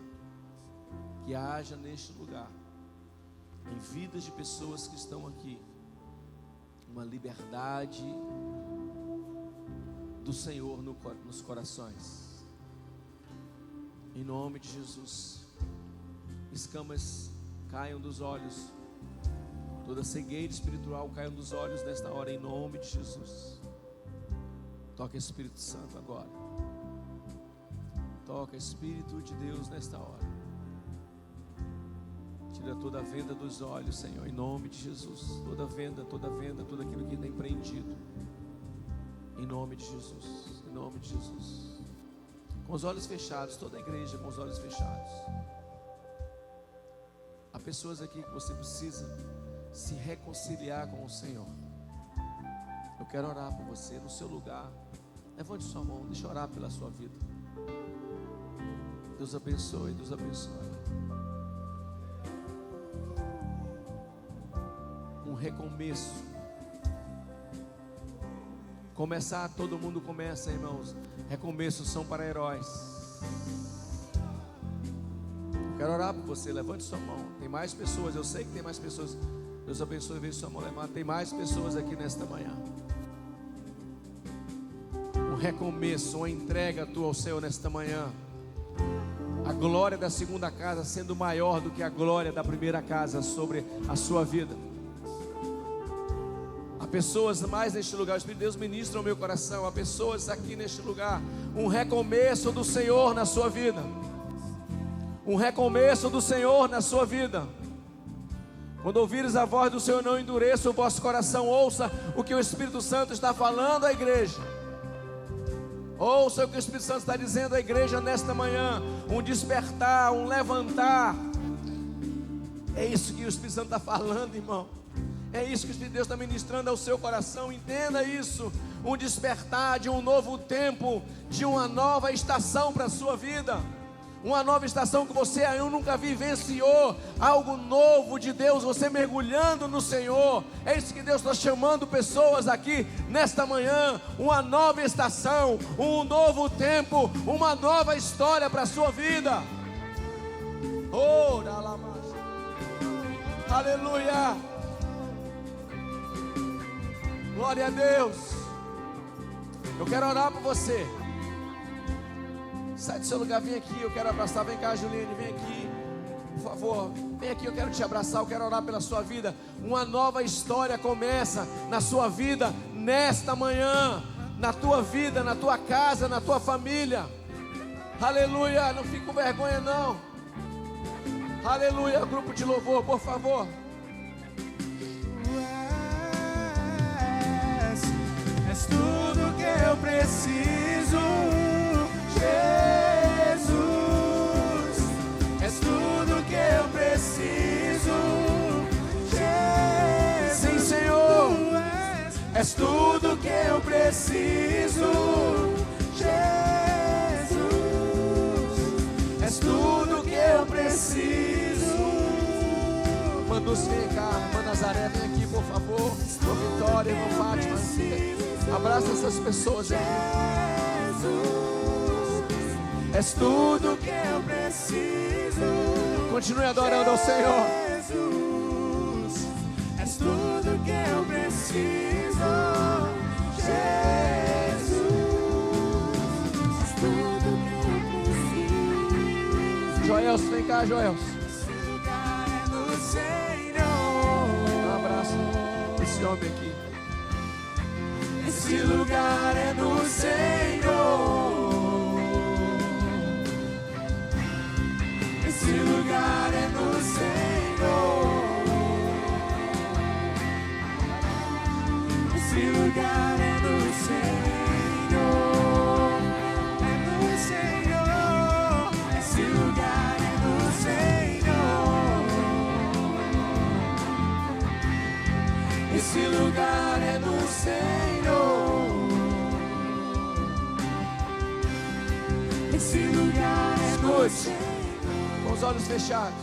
Que haja neste lugar, em vidas de pessoas que estão aqui, uma liberdade do Senhor nos corações, em nome de Jesus. Escamas caiam dos olhos, toda cegueira espiritual caiam dos olhos nesta hora, em nome de Jesus. Toca Espírito Santo agora, toca Espírito de Deus nesta hora. Tira toda a venda dos olhos, Senhor, em nome de Jesus. Toda venda, tudo aquilo que tem prendido, em nome de Jesus, em nome de Jesus. Com os olhos fechados, toda a igreja com os olhos fechados. Há pessoas aqui que você precisa se reconciliar com o Senhor. Eu quero orar por você no seu lugar. Levante sua mão, deixa eu orar pela sua vida. Deus abençoe, Deus abençoe. Um recomeço. Começar, todo mundo começa, irmãos. Recomeços são para heróis. Eu quero orar por você, levante sua mão. Tem mais pessoas, eu sei que tem mais pessoas. Deus abençoe, veja sua mão levantada. Tem mais pessoas aqui nesta manhã. Um recomeço, uma entrega tua ao Senhor nesta manhã. A glória da segunda casa sendo maior do que a glória da primeira casa sobre a sua vida. Há pessoas mais neste lugar, o Espírito de Deus ministra ao meu coração. Há pessoas aqui neste lugar, um recomeço do Senhor na sua vida. Um recomeço do Senhor na sua vida. Quando ouvires a voz do Senhor, não endureça o vosso coração. Ouça o que o Espírito Santo está falando à igreja. Ouça o que o Espírito Santo está dizendo à igreja nesta manhã. Um despertar, um levantar. É isso que o Espírito Santo está falando, irmão. É isso que o Espírito de Deus está ministrando ao seu coração. Entenda isso. Um despertar de um novo tempo, de uma nova estação para a sua vida. Uma nova estação que você ainda nunca vivenciou. Algo novo de Deus, você mergulhando no Senhor. É isso que Deus está chamando pessoas aqui nesta manhã. Uma nova estação, um novo tempo, uma nova história para a sua vida. Oh, aleluia. Glória a Deus. Eu quero orar por você. Sai do seu lugar, vem aqui, eu quero abraçar. Vem cá, Juliane, vem aqui, por favor. Vem aqui, eu quero te abraçar, eu quero orar pela sua vida. Uma nova história começa na sua vida nesta manhã. Na tua vida, na tua casa, na tua família. Aleluia, não fique com vergonha não. Aleluia, grupo de louvor, por favor. És tudo que eu preciso, Jesus. És tudo que eu preciso, Jesus. Sim, Senhor. És tudo que eu preciso, Jesus. És tudo que eu preciso. Mandus, vem cá, irmã Nazaré, vem aqui, por favor. Irmã Vitória, irmã Fátima, abraça essas pessoas aqui. És tudo que eu preciso. Continue adorando ao Senhor. Jesus, és tudo que eu preciso. Jesus, és tudo que eu preciso. Joelson, vem cá, Joelson. Esse lugar é no Senhor. Um abraço esse homem aqui. Esse lugar é no Senhor. Esse lugar é no Senhor. Esse lugar é no Senhor. É no Senhor. Esse lugar é no Senhor. Esse lugar é no Senhor. Esse lugar é no Senhor. Com os olhos fechados.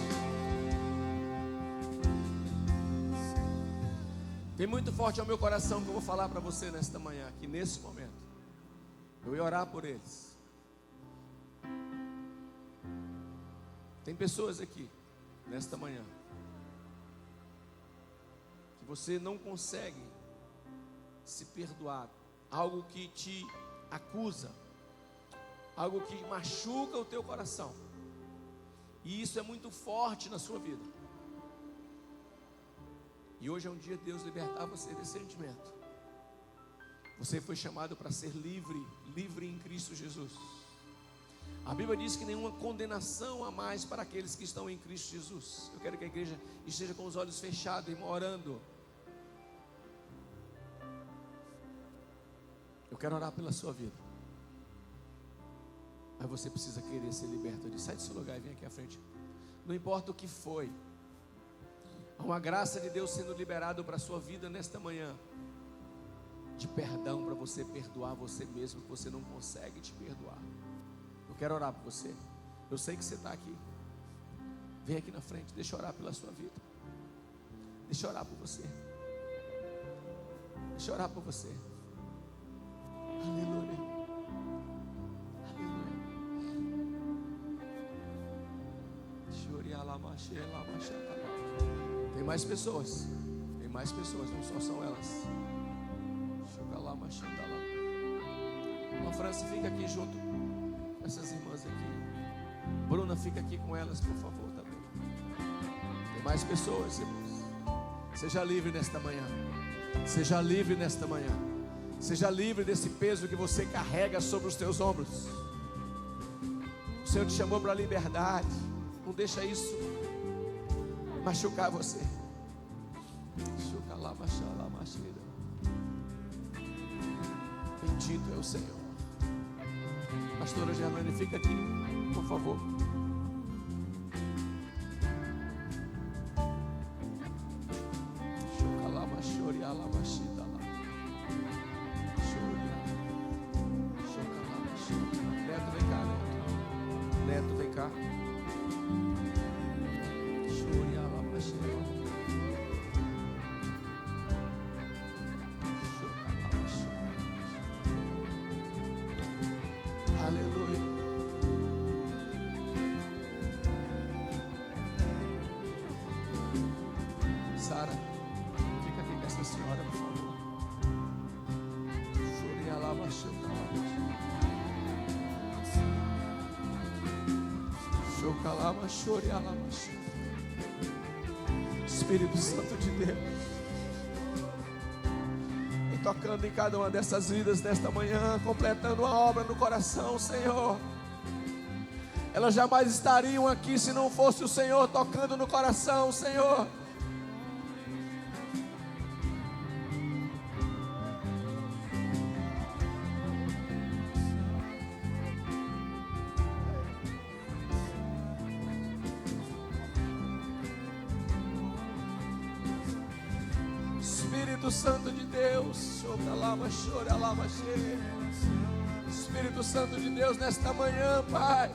Vem muito forte ao meu coração que eu vou falar para você nesta manhã, aqui nesse momento. Eu ia orar por eles. Tem pessoas aqui, nesta manhã, que você não consegue se perdoar. Algo que te acusa, algo que machuca o teu coração. E isso é muito forte na sua vida. E hoje é um dia de Deus libertar você desse sentimento. Você foi chamado para ser livre, livre em Cristo Jesus. A Bíblia diz que nenhuma condenação há mais para aqueles que estão em Cristo Jesus. Eu quero que a igreja esteja com os olhos fechados, irmão, orando. Eu quero orar pela sua vida. Mas você precisa querer ser liberto disso. Sai do seu lugar e vem aqui à frente. Não importa o que foi. Há uma graça de Deus sendo liberado para a sua vida nesta manhã. De perdão para você perdoar você mesmo, que você não consegue te perdoar. Eu quero orar por você. Eu sei que você está aqui. Vem aqui na frente, deixa eu orar pela sua vida. Deixa eu orar por você. Deixa eu orar por você. Aleluia. Tem mais pessoas. Tem mais pessoas, não só são elas. Uma França, fica aqui junto com essas irmãs aqui. Bruna, fica aqui com elas, por favor, também. Tem mais pessoas, irmãos. Seja livre nesta manhã. Seja livre nesta manhã. Seja livre desse peso que você carrega sobre os teus ombros. O Senhor te chamou para a liberdade. Não deixa isso machucar você. Bendito é o Senhor. Pastora Gerlane, fica aqui, por favor. Neto, vem cá, Neto. Neto, vem cá. Aleluia. Sara, fica aqui com essa senhora, por favor. Espírito Santo de Deus, vem tocando em cada uma dessas vidas nesta manhã, completando a obra no coração, Senhor. Elas jamais estariam aqui se não fosse o Senhor tocando no coração, Senhor. Espírito Santo de Deus, Espírito Santo de Deus, nesta manhã, Pai,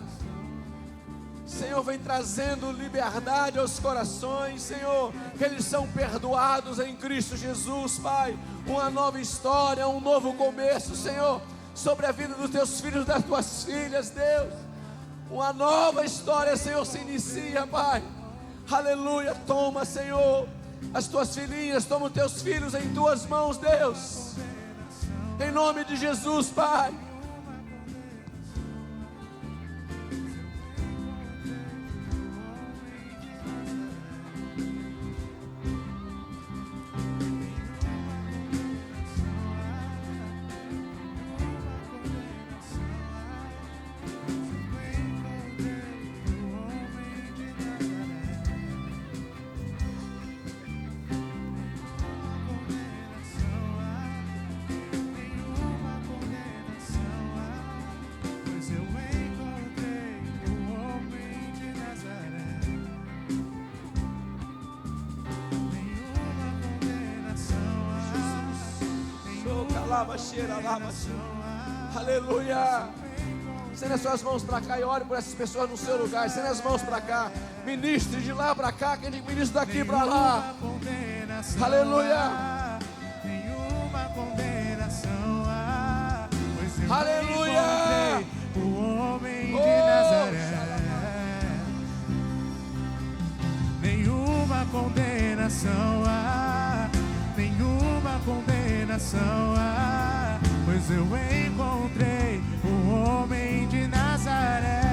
Senhor, vem trazendo liberdade aos corações, Senhor, que eles são perdoados em Cristo Jesus, Pai, uma nova história, um novo começo, Senhor, sobre a vida dos teus filhos, das tuas filhas, Deus, uma nova história, Senhor, se inicia, Pai, aleluia. Toma, Senhor, as tuas filhinhas, toma os teus filhos em tuas mãos, Deus, em nome de Jesus, Pai. Aleluia. Estenda as suas mãos para cá e ore por essas pessoas no seu lugar. Estenda as mãos para cá. Ministre de lá para cá, quem ministra daqui para lá. Aleluia. Nenhuma condenação há, pois eu Aleluia. encontrei o homem de Nazaré. Nenhuma condenação há, nenhuma condenação há, pois eu encontrei o homem de Nazaré.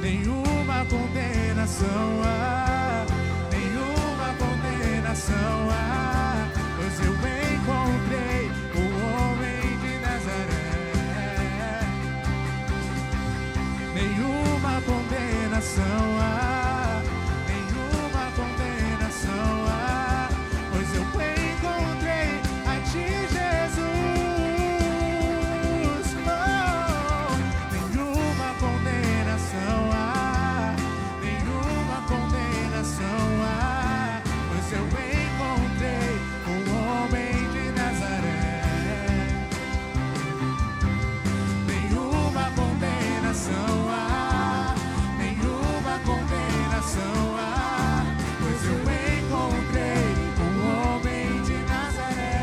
Nenhuma condenação há, nenhuma condenação há, pois eu encontrei o homem de Nazaré. Nenhuma condenação há, nenhuma condenação há, pois eu encontrei a ti, Jesus. Nenhuma condenação há, nenhuma condenação há, pois eu encontrei o homem de Nazaré. Nenhuma condenação há, nenhuma condenação há, pois eu encontrei o homem de Nazaré.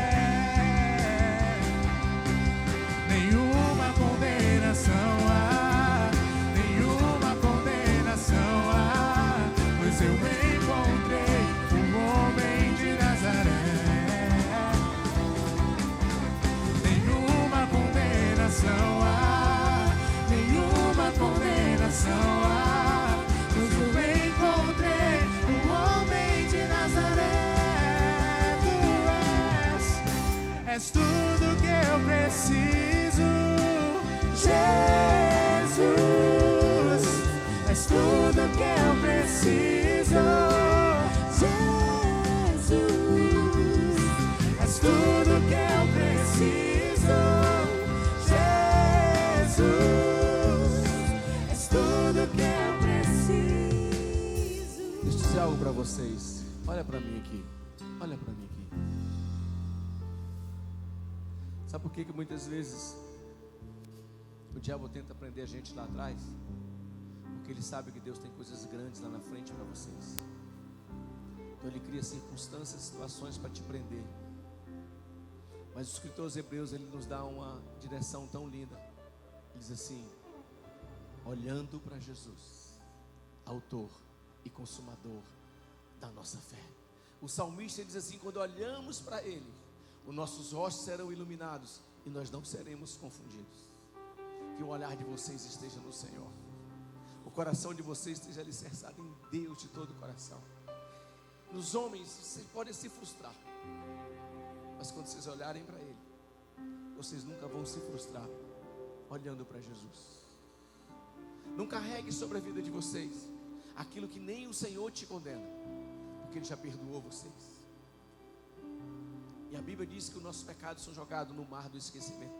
Nenhuma condenação há, nenhuma condenação há, pois eu encontrei o homem de Nazaré. Nenhuma condenação há, nenhuma condenação há, pois eu encontrei o homem de Nazaré. Tu és tudo que eu preciso, Jesus. És tudo que eu preciso, Jesus. És tudo que eu preciso, Jesus. És tudo que eu preciso. Deixa eu dizer algo para vocês. Olha para mim aqui. Olha para mim aqui. Sabe por que muitas vezes o diabo tenta prender a gente lá atrás? Porque ele sabe que Deus tem coisas grandes lá na frente para vocês. Então ele cria circunstâncias, situações para te prender. Mas o escritor aos Hebreus, ele nos dá uma direção tão linda. Ele diz assim: olhando para Jesus, autor e consumador da nossa fé. O salmista diz assim: quando olhamos para Ele, os nossos rostos serão iluminados e nós não seremos confundidos. Que o olhar de vocês esteja no Senhor, o coração de vocês esteja alicerçado em Deus de todo o coração. Nos homens, vocês podem se frustrar, mas quando vocês olharem para Ele, vocês nunca vão se frustrar olhando para Jesus. Não carregue sobre a vida de vocês aquilo que nem o Senhor te condena, porque Ele já perdoou vocês. E a Bíblia diz que os nossos pecados são jogados no mar do esquecimento.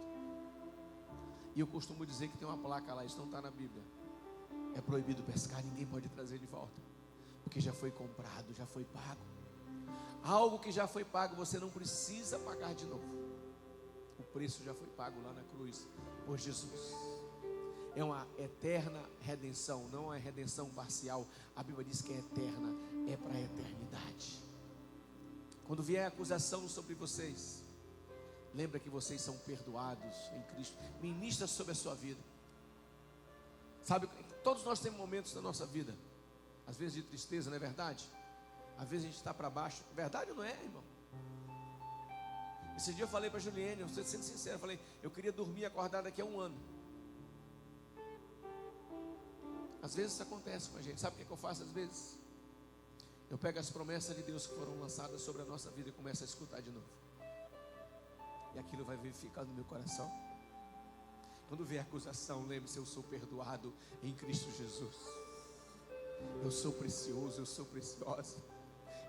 E eu costumo dizer que tem uma placa lá, isso não está na Bíblia: é proibido pescar, ninguém pode trazer de volta, porque já foi comprado, já foi pago. Algo que já foi pago, você não precisa pagar de novo. O preço já foi pago lá na cruz por Jesus. É uma eterna redenção, não é redenção parcial. A Bíblia diz que é eterna, é para a eternidade. Quando vier acusação sobre vocês, lembra que vocês são perdoados em Cristo. Ministra sobre a sua vida. Sabe, todos nós temos momentos na nossa vida, às vezes de tristeza, não é verdade? Às vezes a gente está para baixo. Verdade ou não é, irmão? Esse dia eu falei para a Juliane, eu estou sendo sincero, eu falei: eu queria dormir e acordar daqui a 1 ano. Às vezes isso acontece com a gente. Sabe o que eu faço às vezes? Eu pego as promessas de Deus que foram lançadas sobre a nossa vida e começo a escutar de novo. E aquilo vai ficar no meu coração. Quando vier acusação, lembre-se: eu sou perdoado em Cristo Jesus. Eu sou precioso, eu sou preciosa.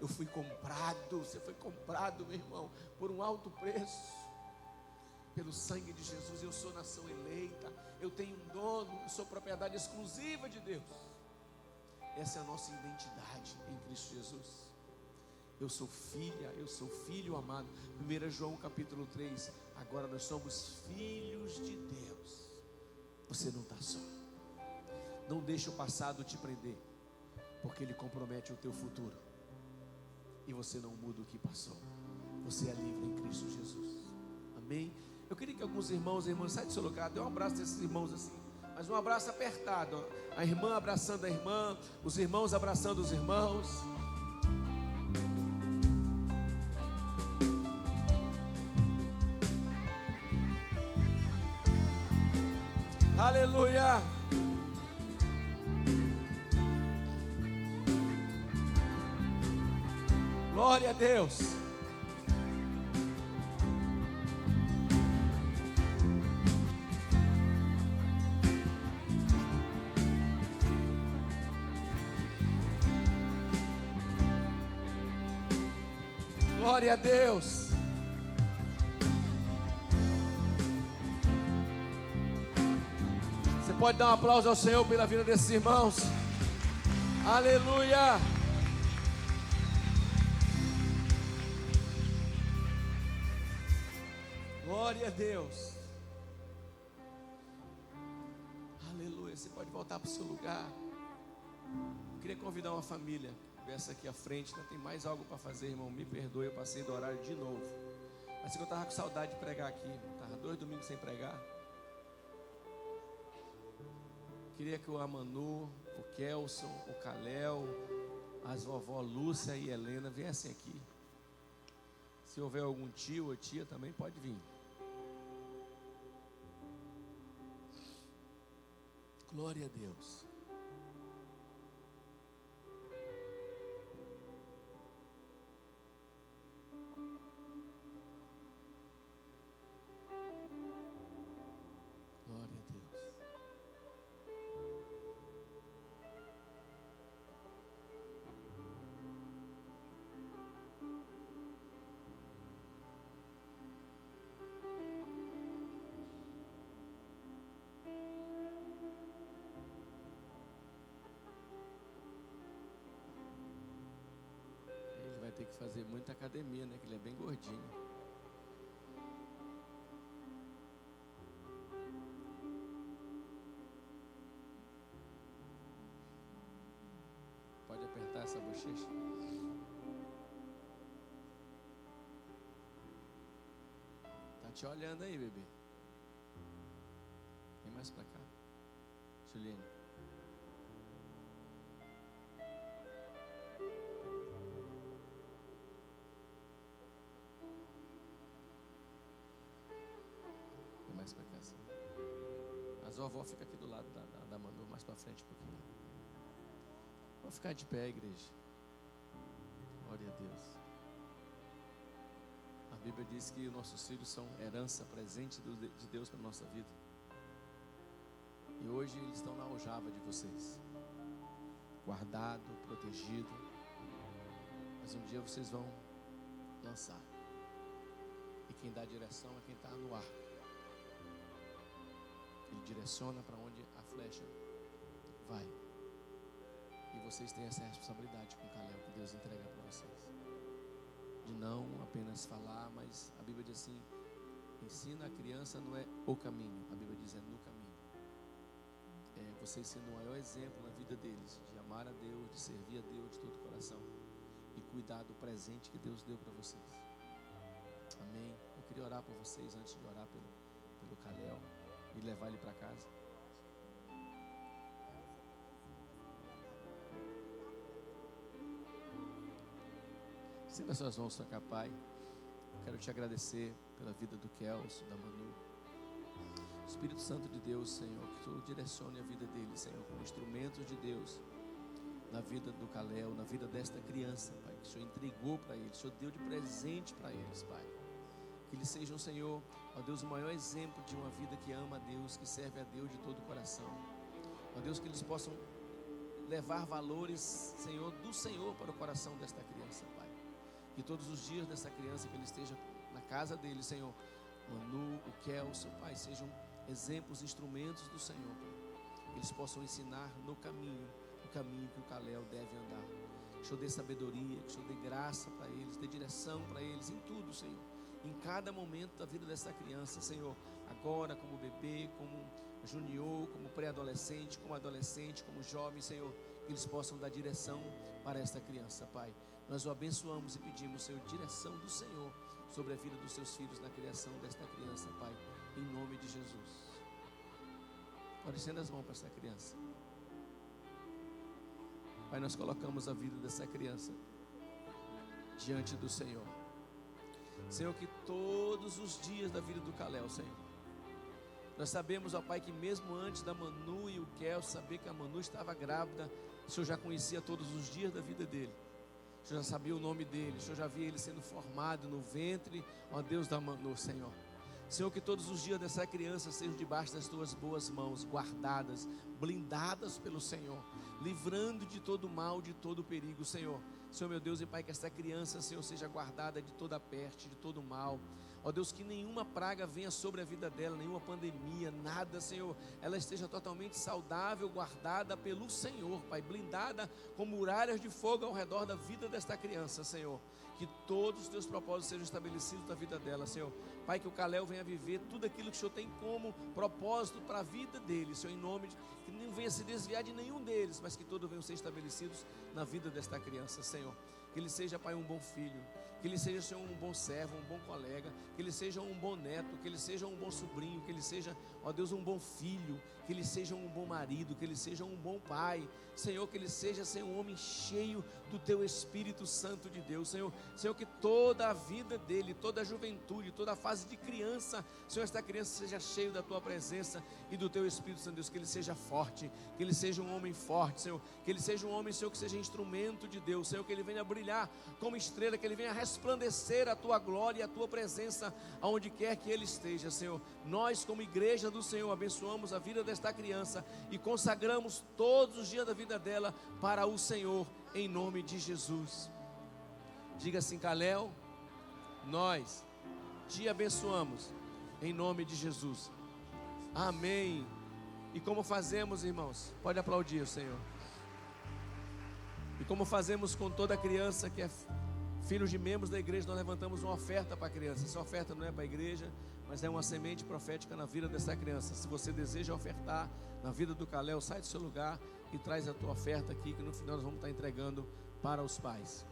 Eu fui comprado, você foi comprado, meu irmão, por um alto preço, pelo sangue de Jesus. Eu sou nação eleita, eu tenho um dono, eu sou propriedade exclusiva de Deus. Essa é a nossa identidade em Cristo Jesus. Eu sou filha, eu sou filho amado. 1 João capítulo 3. Agora nós somos filhos de Deus. Você não está só. Não deixe o passado te prender, porque ele compromete o teu futuro. E você não muda o que passou. Você é livre em Cristo Jesus. Amém? Eu queria que alguns irmãos e irmãs saiam do seu lugar, dê um abraço desses irmãos assim, mas um abraço apertado. A irmã abraçando a irmã, os irmãos abraçando os irmãos. Aleluia! Glória a Deus! Glória a Deus! Você pode dar um aplauso ao Senhor pela vida desses irmãos. Aleluia! Glória a Deus. Aleluia. Você pode voltar para o seu lugar. Eu queria convidar uma família. Essa aqui à frente, não tem mais algo para fazer, irmão. Me perdoe, eu passei do horário de novo. Mas eu estava com saudade de pregar aqui. Estava 2 domingos sem pregar. Queria que o Amanu, o Kelson, o Kalel, as vovó Lúcia e Helena viessem aqui. Se houver algum tio ou tia também pode vir. Glória a Deus. Glória a Deus. que fazer muita academia, né? Que ele é bem gordinho. Pode apertar essa bochecha. Tá te olhando aí, bebê. Vem mais pra cá, Juliane. Vem mais pra cá, sim. Mas a avó fica aqui do lado da Manu, mais pra frente um pouquinho. Vamos ficar de pé, igreja. Glória a Deus. A Bíblia diz que nossos filhos são herança presente de Deus para a nossa vida. E hoje eles estão na aljava de vocês, guardado, protegido. Mas um dia vocês vão lançar. E quem dá direção é quem está no ar. Ele direciona para onde a flecha vai. E vocês têm essa responsabilidade com o Caleb que Deus entrega para vocês. De não apenas falar, mas a Bíblia diz assim: ensina a criança não é o caminho, a Bíblia diz é no caminho. Vocês sendo o maior exemplo na vida deles, de amar a Deus, de servir a Deus de todo o coração e cuidar do presente que Deus deu para vocês. Amém. Eu queria orar por vocês antes de orar pelo Caleb e levar ele para casa. Estenda suas mãos, Sr. Pai. Quero te agradecer pela vida do Kelso, da Manu. Espírito Santo de Deus, Senhor, que Tu direcione a vida deles, Senhor, como instrumentos de Deus na vida do Caleb, na vida desta criança, Pai, que o Senhor entregou para eles, o Senhor deu de presente para eles, Pai. Que eles sejam, Senhor, ó Deus, o maior exemplo de uma vida que ama a Deus, que serve a Deus de todo o coração. Ó Deus, que eles possam levar valores, Senhor, do Senhor para o coração desta criança, Pai. Que todos os dias dessa criança, que ele esteja na casa dele, Senhor, Manu, o Kelso, Pai, sejam exemplos, instrumentos do Senhor, Pai. Que eles possam ensinar no caminho, o caminho que o Caleb deve andar. Que o Senhor dê sabedoria, que o Senhor dê graça para eles, dê direção para eles em tudo, Senhor. Em cada momento da vida dessa criança, Senhor, agora como bebê, como junior, como pré-adolescente, como adolescente, como jovem, Senhor, que eles possam dar direção para esta criança, Pai. Nós o abençoamos e pedimos, Senhor, direção do Senhor sobre a vida dos seus filhos na criação desta criança, Pai, em nome de Jesus. Pode estender as mãos para essa criança. Pai, nós colocamos a vida dessa criança diante do Senhor. Senhor, que todos os dias da vida do Caleb, Senhor, nós sabemos, ó Pai, que mesmo antes da Manu e o Kelso saber que a Manu estava grávida, o Senhor já conhecia todos os dias da vida dele. O Senhor já sabia o nome dele, o Senhor já via ele sendo formado no ventre, ó Deus da Manu, Senhor. Senhor, que todos os dias dessa criança sejam debaixo das tuas boas mãos, guardadas, blindadas pelo Senhor, livrando de todo mal, de todo perigo, Senhor. Senhor, meu Deus e Pai, que esta criança, Senhor, seja guardada de toda peste, de todo mal. Ó Deus, que nenhuma praga venha sobre a vida dela, nenhuma pandemia, nada, Senhor. Ela esteja totalmente saudável, guardada pelo Senhor, Pai, blindada com muralhas de fogo ao redor da vida desta criança, Senhor. Que todos os teus propósitos sejam estabelecidos na vida dela, Senhor. Pai, que o Caleb venha viver tudo aquilo que o Senhor tem como propósito para a vida dele, Senhor, em nome de... Que não venha se desviar de nenhum deles, mas que todos venham ser estabelecidos na vida desta criança, Senhor. Que ele seja, Pai, um bom filho. Que ele seja, Senhor, um bom servo, um bom colega. Que ele seja um bom neto. Que ele seja um bom sobrinho. Que ele seja, ó Deus, um bom filho. Que ele seja um bom marido. Que ele seja um bom pai. Senhor, que ele seja, Senhor, um homem cheio do Teu Espírito Santo de Deus. Senhor, que toda a vida dele, toda a juventude, toda a fase de criança, Senhor, esta criança seja cheio da Tua presença e do Teu Espírito Santo, Deus. Que ele seja forte. Que ele seja um homem forte, Senhor. Que ele seja um homem, Senhor, que seja instrumento de Deus. Senhor, que ele venha brilhar como estrela. Que ele venha resplandecer a Tua glória e a Tua presença aonde quer que ele esteja, Senhor. Nós, como igreja do Senhor, abençoamos a vida desta criança e consagramos todos os dias da vida dela para o Senhor, em nome de Jesus. Diga assim: Caleb, nós te abençoamos em nome de Jesus. Amém. E como fazemos, irmãos? Pode aplaudir o Senhor. E como fazemos com toda criança que é Filhos de membros da igreja, nós levantamos uma oferta para a criança. Essa oferta não é para a igreja, mas é uma semente profética na vida dessa criança. Se você deseja ofertar na vida do Kalel, sai do seu lugar e traz a tua oferta aqui, que no final nós vamos estar entregando para os pais.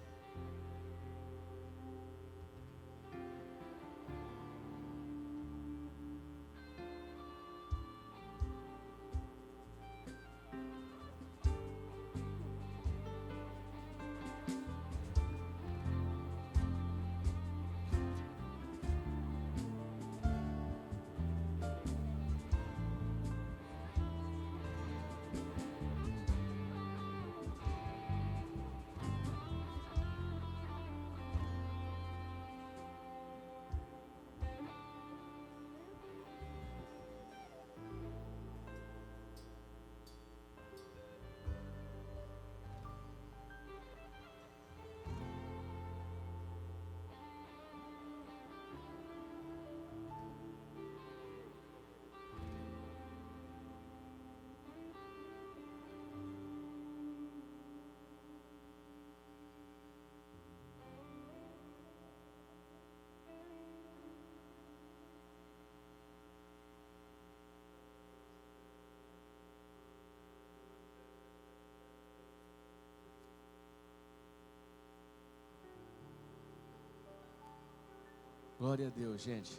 Glória a Deus, gente.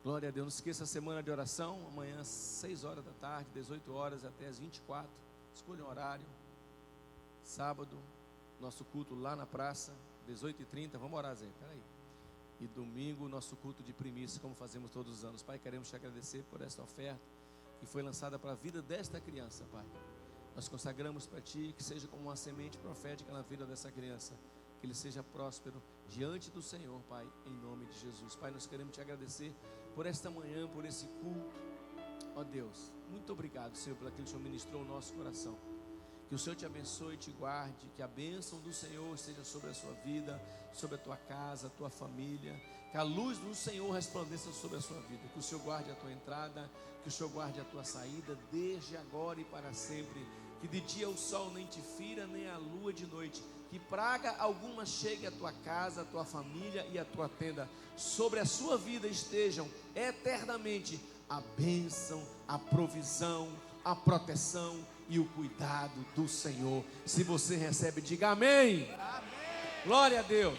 Glória a Deus. Não esqueça a semana de oração. Amanhã, 6 horas da tarde, 18 horas até as 24. Escolha um horário. Sábado, nosso culto lá na praça, 18h30. Vamos orar, Zé. Peraí. E domingo, nosso culto de primícia, como fazemos todos os anos. Pai, queremos te agradecer por esta oferta que foi lançada para a vida desta criança, Pai. Nós consagramos para Ti que seja como uma semente profética na vida dessa criança. Que ele seja próspero diante do Senhor, Pai, em nome de Jesus. Pai, nós queremos te agradecer por esta manhã, por esse culto. Ó Deus, muito obrigado, Senhor, por aquilo que o Senhor ministrou no nosso coração. Que o Senhor te abençoe e te guarde, que a bênção do Senhor esteja sobre a sua vida, sobre a tua casa, a tua família. Que a luz do Senhor resplandeça sobre a sua vida. Que o Senhor guarde a tua entrada, que o Senhor guarde a tua saída, desde agora e para sempre. Que de dia o sol nem te fira, nem a lua de noite. Que praga alguma chegue à tua casa, à tua família e à tua tenda. Sobre a sua vida estejam eternamente a bênção, a provisão, a proteção e o cuidado do Senhor. Se você recebe, diga amém. Amém. Glória a Deus.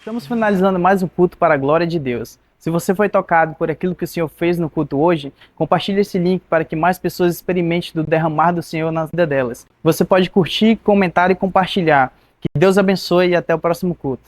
Estamos finalizando mais um culto para a glória de Deus. Se você foi tocado por aquilo que o Senhor fez no culto hoje, compartilhe esse link para que mais pessoas experimentem do derramar do Senhor na vida delas. Você pode curtir, comentar e compartilhar. Que Deus abençoe e até o próximo culto.